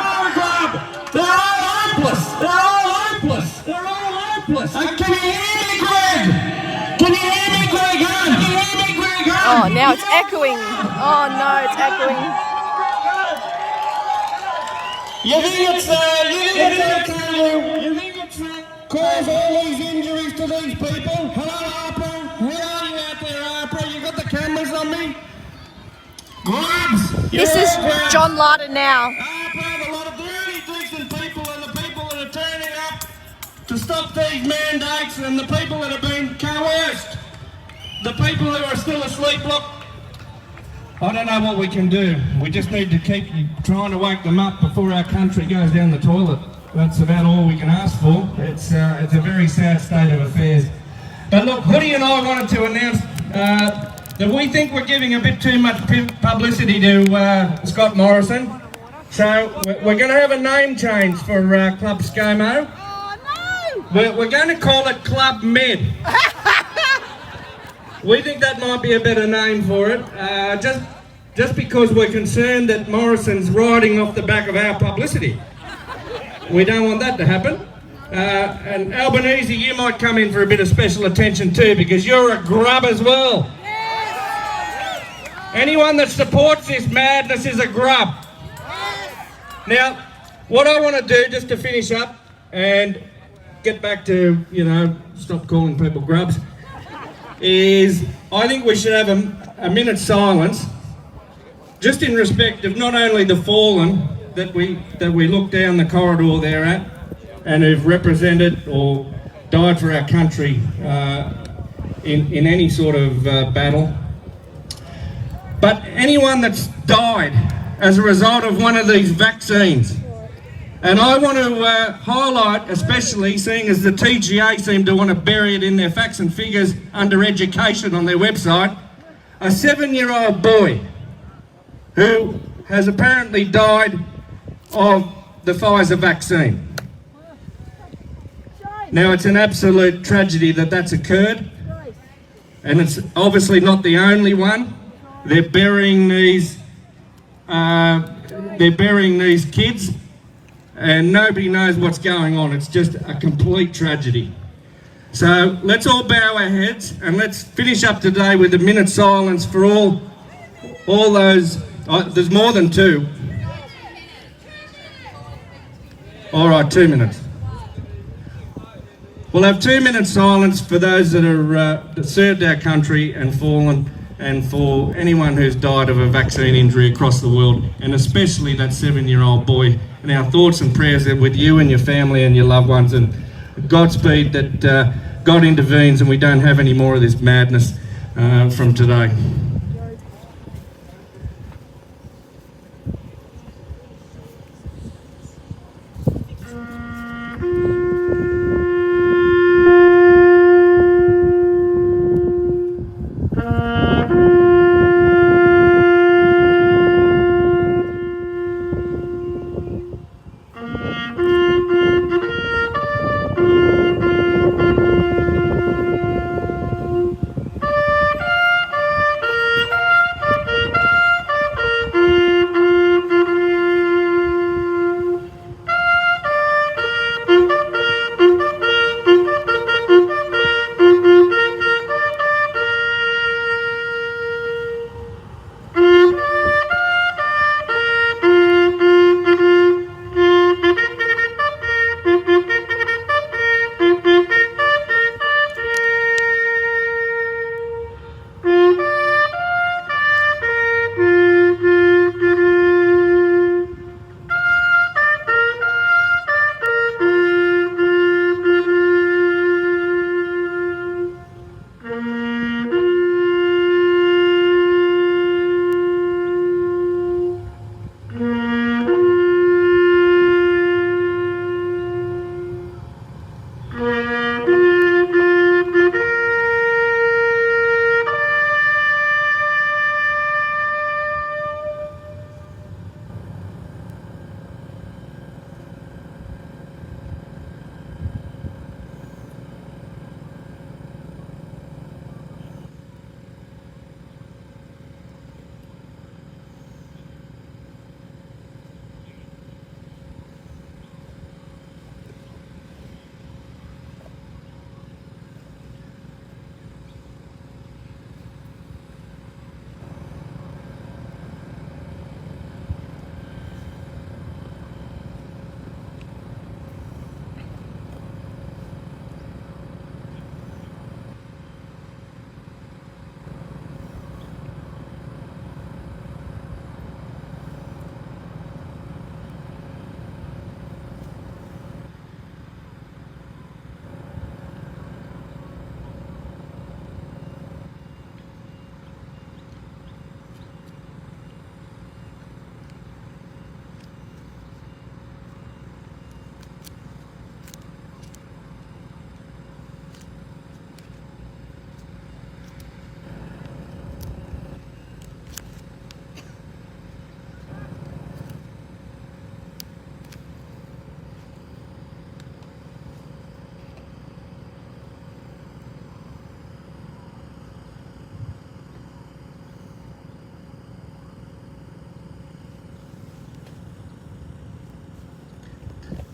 You're a grub! They're all hopeless! They're all hopeless! They're all hopeless! Can you hear me, Greg? Can you hear me, Greg? Can you hear me, Greg? Oh, now it's echoing. Oh no, it's echoing. You think it's cause all these injuries to these people? Hello, Harper. Where are you out there, Harper? You got the cameras on me? Grubs! This is John Larder now. Harper, a lot of really decent people and the people that are turning up to stop these mandates and the people that have been coerced. The people who are still asleep, look, I don't know what we can do. We just need to keep trying to wake them up before our country goes down the toilet. That's about all we can ask for. It's a very sad state of affairs. But look, Hoodie and I wanted to announce that we think we're giving a bit too much publicity to Scott Morrison. So we're going to have a name change for Club ScoMo. Oh, no! We're going to call it Club Med. We think that might be a better name for it, just because we're concerned that Morrison's riding off the back of our publicity. We don't want that to happen. And Albanese, you might come in for a bit of special attention too, because you're a grub as well. Yes. Anyone that supports this madness is a grub. Yes. Now, what I want to do, just to finish up and get back to, stop calling people grubs, is I think we should have a minute's silence just in respect of not only the fallen that we look down the corridor there at and who've represented or died for our country in any sort of battle, but anyone that's died as a result of one of these vaccines. And I want to highlight, especially seeing as the TGA seem to want to bury it in their facts and figures under education on their website, a 7-year-old boy who has apparently died of the Pfizer vaccine. Now, it's an absolute tragedy that that's occurred, and it's obviously not the only one. They're burying these kids, and nobody knows what's going on. It's just a complete tragedy. So let's all bow our heads and let's finish up today with a minute's silence for all those. There's more than two. All right, 2 minutes. We'll have 2 minutes silence for those that that served our country and fallen, and for anyone who's died of a vaccine injury across the world, and especially that 7-year-old boy. And our thoughts and prayers are with you and your family and your loved ones, and Godspeed that God intervenes and we don't have any more of this madness from today.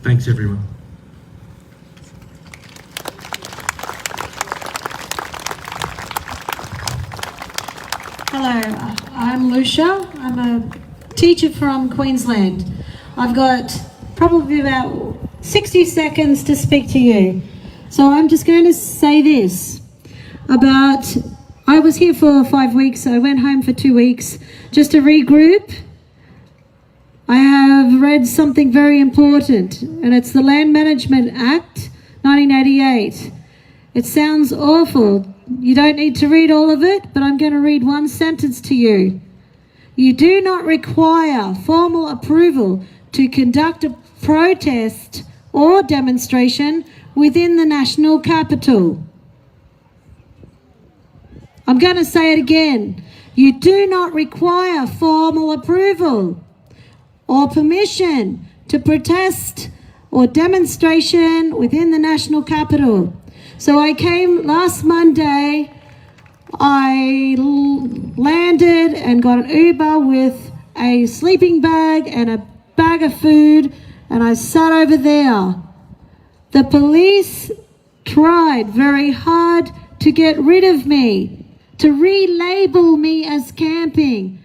Thanks, everyone. Hello, I'm Lucia. I'm a teacher from Queensland. I've got probably about 60 seconds to speak to you. So I'm just going to say this about, I was here for 5 weeks. I went home for 2 weeks just to regroup. I have read something very important, and it's the Land Management Act 1988. It sounds awful. You don't need to read all of it, but I'm going to read one sentence to you. You do not require formal approval to conduct a protest or demonstration within the national capital. I'm going to say it again. You do not require formal approval or permission to protest or demonstration within the national capital. So I came last Monday, I landed and got an Uber with a sleeping bag and a bag of food, and I sat over there. The police tried very hard to get rid of me, to relabel me as camping.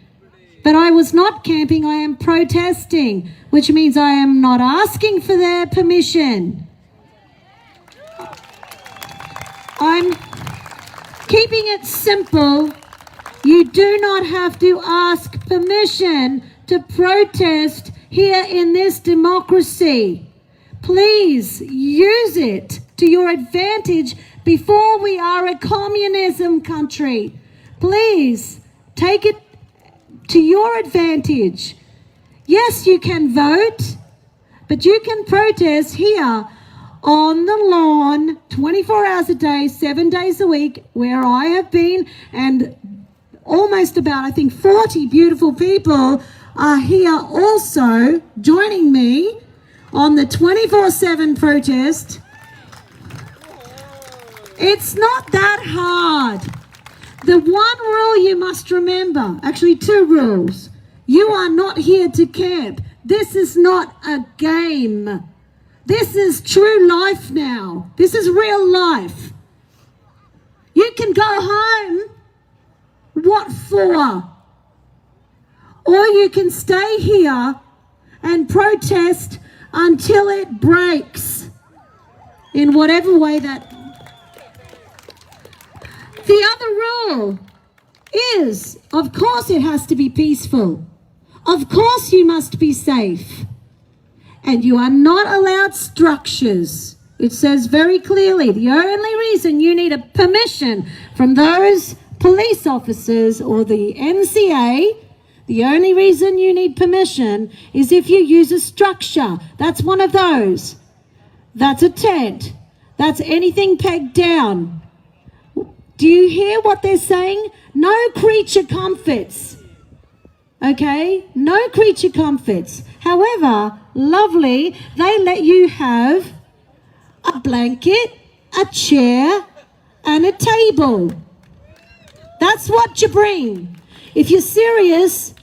But I was not camping, I am protesting, which means I am not asking for their permission. I'm keeping it simple. You do not have to ask permission to protest here in this democracy. Please use it to your advantage before we are a communism country. Please take it to your advantage. Yes, you can vote, but you can protest here on the lawn 24 hours a day, 7 days a week, where I have been, and almost about, I think, 40 beautiful people are here also joining me on the 24/7 protest. It's not that hard. The one rule you must remember, actually 2 rules. You are not here to camp. This is not a game. This is true life now. This is real life. You can go home. What for? Or you can stay here and protest until it breaks in whatever way that. The other rule is, of course it has to be peaceful. Of course you must be safe. And you are not allowed structures. It says very clearly, the only reason you need a permission from those police officers or the NCA, the only reason you need permission is if you use a structure. That's one of those. That's a tent. That's anything pegged down. Do you hear what they're saying? No creature comforts. Okay? No creature comforts. However, lovely, they let you have a blanket, a chair, and a table. That's what you bring. If you're serious,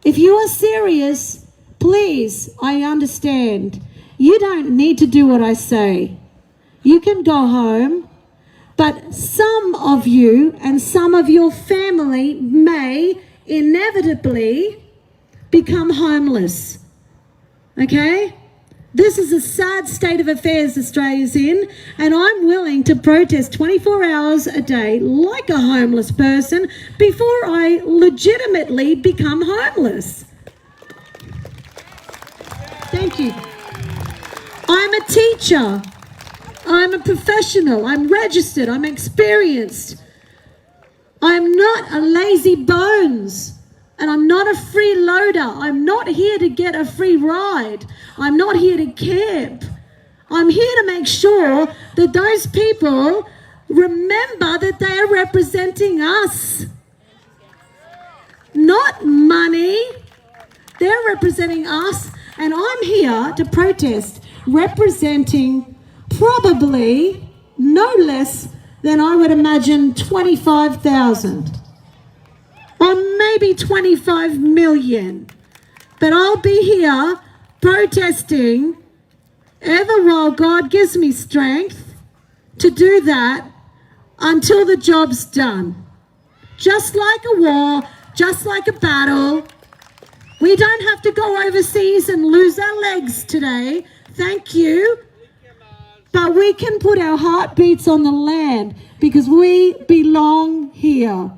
if you are serious, please, I understand. You don't need to do what I say. You can go home. But some of you and some of your family may inevitably become homeless. Okay? This is a sad state of affairs Australia's in, and I'm willing to protest 24 hours a day like a homeless person before I legitimately become homeless. Thank you. I'm a teacher. I'm a professional, I'm registered, I'm experienced. I'm not a lazy bones, and I'm not a freeloader. I'm not here to get a free ride. I'm not here to camp. I'm here to make sure that those people remember that they are representing us. Not money. They're representing us, and I'm here to protest, representing probably no less than, I would imagine, 25,000 or maybe 25 million. But I'll be here protesting ever while God gives me strength to do that until the job's done. Just like a war, just like a battle, we don't have to go overseas and lose our legs today. Thank you. But we can put our heartbeats on the land because we belong here.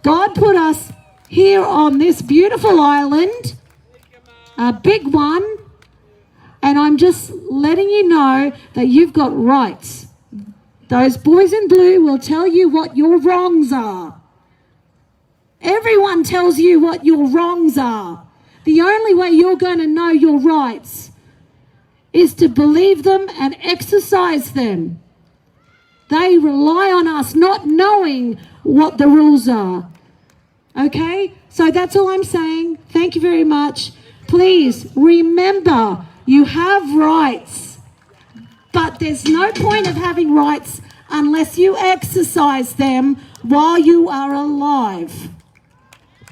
God put us here on this beautiful island, a big one, and I'm just letting you know that you've got rights. Those boys in blue will tell you what your wrongs are. Everyone tells you what your wrongs are. The only way you're going to know your rights is to believe them and exercise them. They rely on us not knowing what the rules are. Okay? So that's all I'm saying. Thank you very much. Please remember, you have rights. But there's no point of having rights unless you exercise them while you are alive.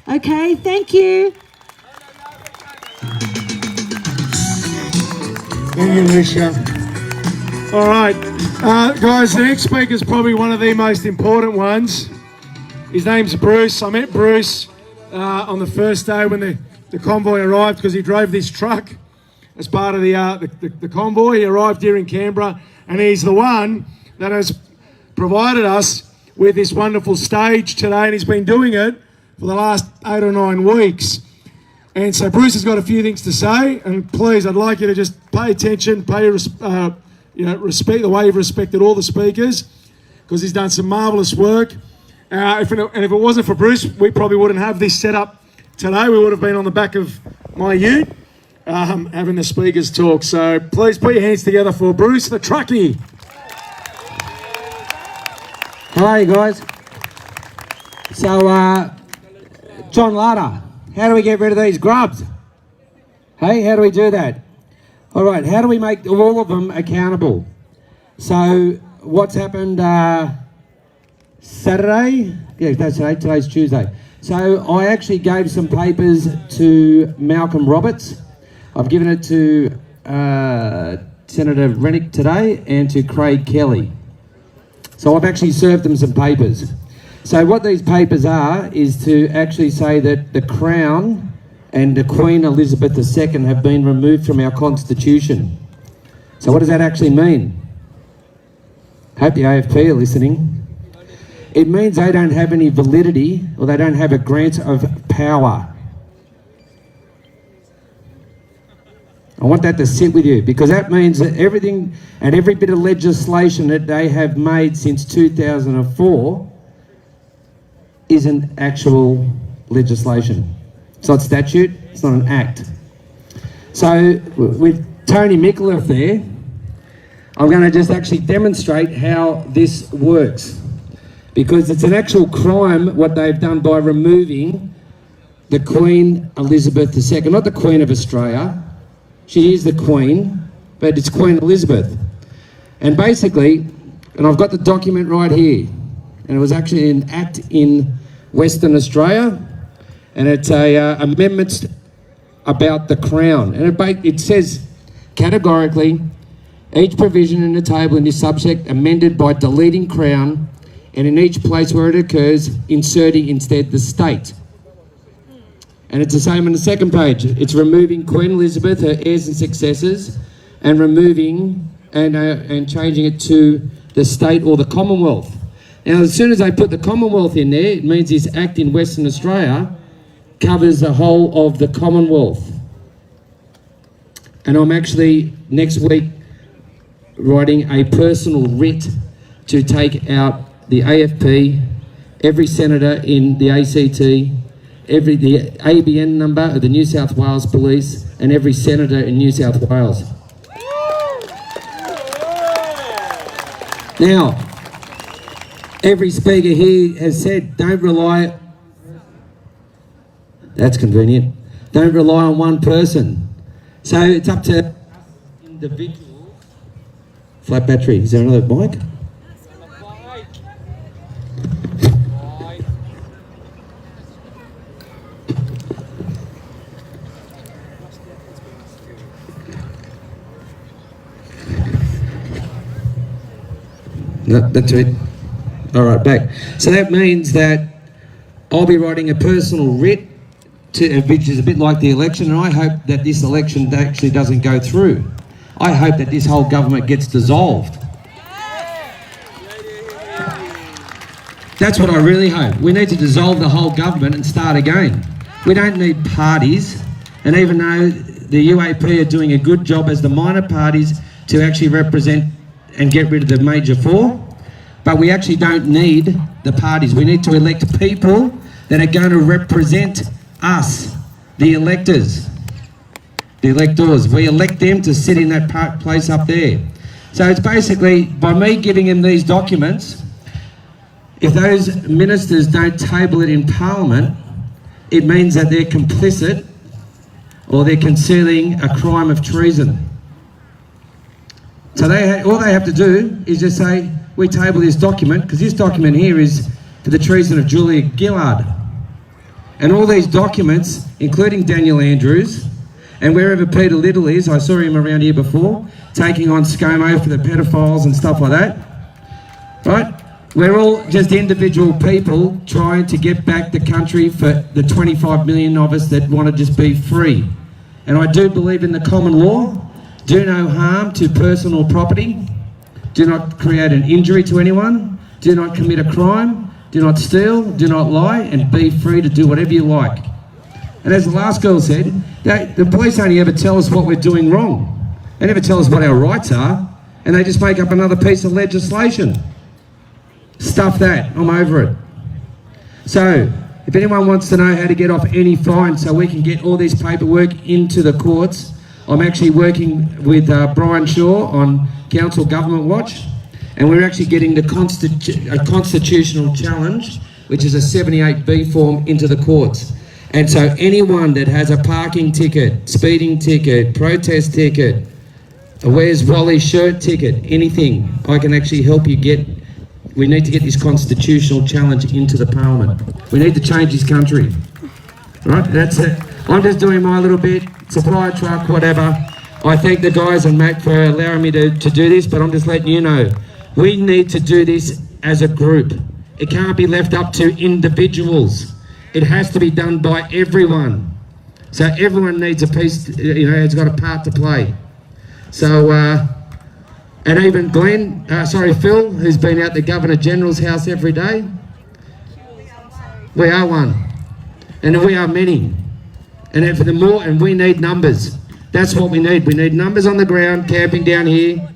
Okay, thank you. Thank you, Alicia. All right, guys, the next speaker is probably one of the most important ones. His name's Bruce. I met Bruce on the first day when the convoy arrived because he drove this truck as part of the convoy. He arrived here in Canberra, and he's the one that has provided us with this wonderful stage today, and he's been doing it for the last 8 or 9 weeks. And so Bruce has got a few things to say, and please, I'd like you to just pay attention, respect the way you've respected all the speakers, because he's done some marvellous work. If it wasn't for Bruce, we probably wouldn't have this set up today. We would have been on the back of my ute having the speakers talk. So please put your hands together for Bruce the truckie. Hi guys. So John Lada, how do we get rid of these grubs? Hey, how do we do that? All right, how do we make all of them accountable? So what's happened Saturday? Yeah, that's Saturday, today's Tuesday. So I actually gave some papers to Malcolm Roberts. I've given it to Senator Rennick today and to Craig Kelly. So I've actually served them some papers. So what these papers are is to actually say that the Crown and the Queen Elizabeth II have been removed from our Constitution. So what does that actually mean? Hope the AFP are listening. It means they don't have any validity, or they don't have a grant of power. I want that to sit with you, because that means that everything and every bit of legislation that they have made since 2004 isn't actual legislation. It's not statute, it's not an act. So with Tony Micallef there, I'm going to just actually demonstrate how this works, because it's an actual crime what they've done by removing the Queen Elizabeth II, not the Queen of Australia. She is the Queen, but it's Queen Elizabeth. And basically, and I've got the document right here, and it was actually an act in Western Australia, and it's a amendments about the Crown. And it says categorically, each provision in the table in this subject amended by deleting Crown, and in each place where it occurs, inserting instead the state. And it's the same on the second page. It's removing Queen Elizabeth, her heirs and successors, and removing and changing it to the state or the Commonwealth. Now, as soon as they put the Commonwealth in there, it means this act in Western Australia covers the whole of the Commonwealth. And I'm actually, next week, writing a personal writ to take out the AFP, every senator in the ACT, the ABN number of the New South Wales Police, and every senator in New South Wales. Now, every speaker here has said, don't rely, that's convenient, don't rely on one person. So it's up to individuals. Flat battery, is there another mic? No, that's it. All right, back. So that means that I'll be writing a personal writ, which is a bit like the election, and I hope that this election actually doesn't go through. I hope that this whole government gets dissolved. That's what I really hope. We need to dissolve the whole government and start again. We don't need parties, and even though the UAP are doing a good job as the minor parties to actually represent and get rid of the major four, but we actually don't need the parties. We need to elect people that are going to represent us, the electors, the electors. We elect them to sit in that place up there. So it's basically, by me giving them these documents, if those ministers don't table it in Parliament, it means that they're complicit or they're concealing a crime of treason. So all they have to do is just say, we table this document, because this document here is for the treason of Julia Gillard. And all these documents, including Daniel Andrews, and wherever Peter Little is, I saw him around here before, taking on ScoMo for the pedophiles and stuff like that, right? We're all just individual people trying to get back the country for the 25 million of us that want to just be free. And I do believe in the common law. Do no harm to personal property. Do not create an injury to anyone. Do not commit a crime. Do not steal. Do not lie. And be free to do whatever you like. And as the last girl said, the police only ever tell us what we're doing wrong. They never tell us what our rights are. And they just make up another piece of legislation. Stuff that. I'm over it. So, if anyone wants to know how to get off any fine so we can get all this paperwork into the courts, I'm actually working with Brian Shaw on Council Government Watch, and we're actually getting the constitutional challenge, which is a 78B form, into the courts. And so anyone that has a parking ticket, speeding ticket, protest ticket, a Where's Wally's shirt ticket, anything, I can actually help you get. We need to get this constitutional challenge into the Parliament. We need to change this country. Right, that's it. I'm just doing my little bit, supply truck, whatever. I thank the guys and Matt for allowing me to do this, but I'm just letting you know, we need to do this as a group. It can't be left up to individuals. It has to be done by everyone. So everyone needs a piece, has got a part to play. So, and even Phil, who's been out the Governor General's house every day. We are one. And we are many. And for the more, and we need numbers. That's what we need. We need numbers on the ground, camping down here.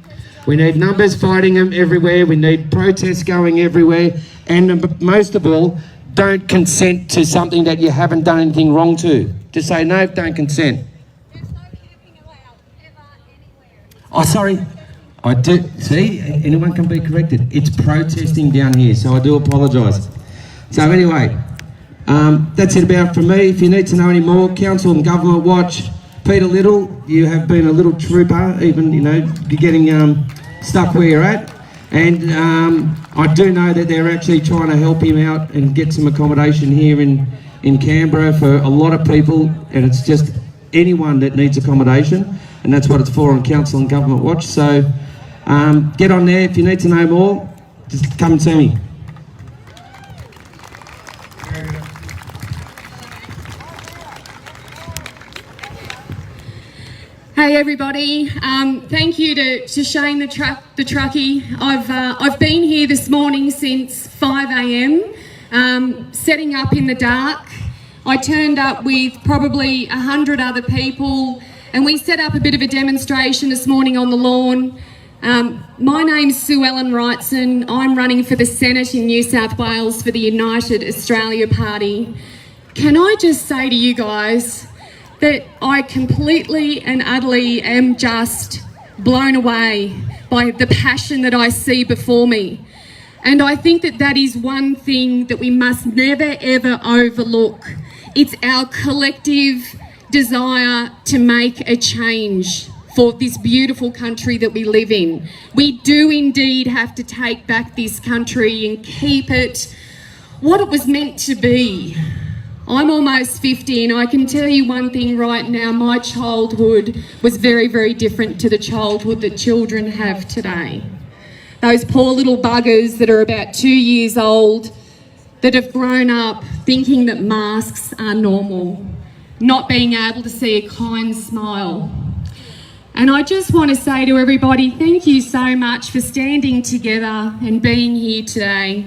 We need numbers fighting them everywhere. We need protests going everywhere. And most of all, don't consent to something that you haven't done anything wrong to. Just say, no, don't consent. There's no camping allowed, ever, anywhere. Oh, sorry. I do. See, anyone can be corrected. It's protesting down here, so I do apologise. So anyway, that's it about from me. If you need to know any more, Council and Government Watch, Peter Little, you have been a little trooper, even, getting stuck where you're at. And I do know that they're actually trying to help him out and get some accommodation here in Canberra for a lot of people, and it's just anyone that needs accommodation, and that's what it's for on Council and Government Watch. So get on there. If you need to know more, just come and see me. Hey everybody, thank you to Shane the truckie. I've been here this morning since 5 a.m, setting up in the dark. I turned up with probably 100 other people and we set up a bit of a demonstration this morning on the lawn. My name's Sue Ellen Wrightson. I'm running for the Senate in New South Wales for the United Australia Party. Can I just say to you guys that I completely and utterly am just blown away by the passion that I see before me. And I think that is one thing that we must never ever overlook. It's our collective desire to make a change for this beautiful country that we live in. We do indeed have to take back this country and keep it what it was meant to be. I'm almost 50 and I can tell you one thing right now, my childhood was very, very different to the childhood that children have today. those poor little buggers that are about 2 years old, that have grown up thinking that masks are normal, not being able to see a kind smile. And I just want to say to everybody, thank you so much for standing together and being here today.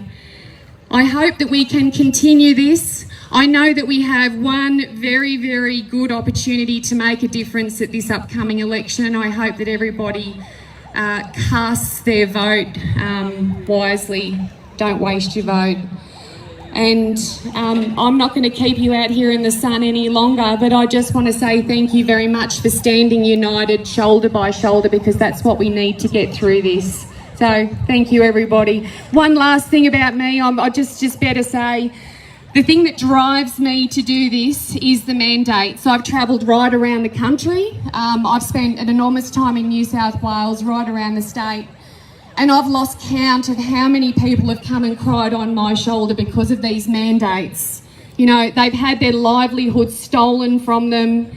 I hope that we can continue this. I know that we have one very, very good opportunity to make a difference at this upcoming election. I hope that everybody casts their vote wisely. Don't waste your vote. And I'm not going to keep you out here in the sun any longer, but I just want to say thank you very much for standing united shoulder by shoulder, because that's what we need to get through this. So thank you, everybody. One last thing about me, I just better say, the thing that drives me to do this is the mandate. So I've travelled right around the country. I've spent an enormous time in New South Wales, right around the state. And I've lost count of how many people have come and cried on my shoulder because of these mandates. You know, they've had their livelihood stolen from them.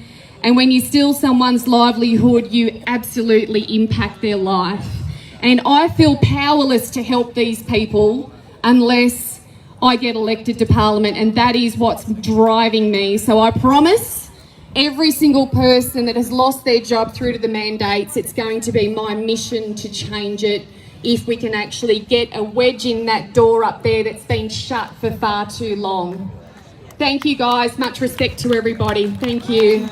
And when you steal someone's livelihood, you absolutely impact their life. And I feel powerless to help these people unless I get elected to Parliament. And that is what's driving me. So I promise every single person that has lost their job through to the mandates, it's going to be my mission to change it, if we can actually get a wedge in that door up there that's been shut for far too long. Thank you guys, much respect to everybody. Thank you.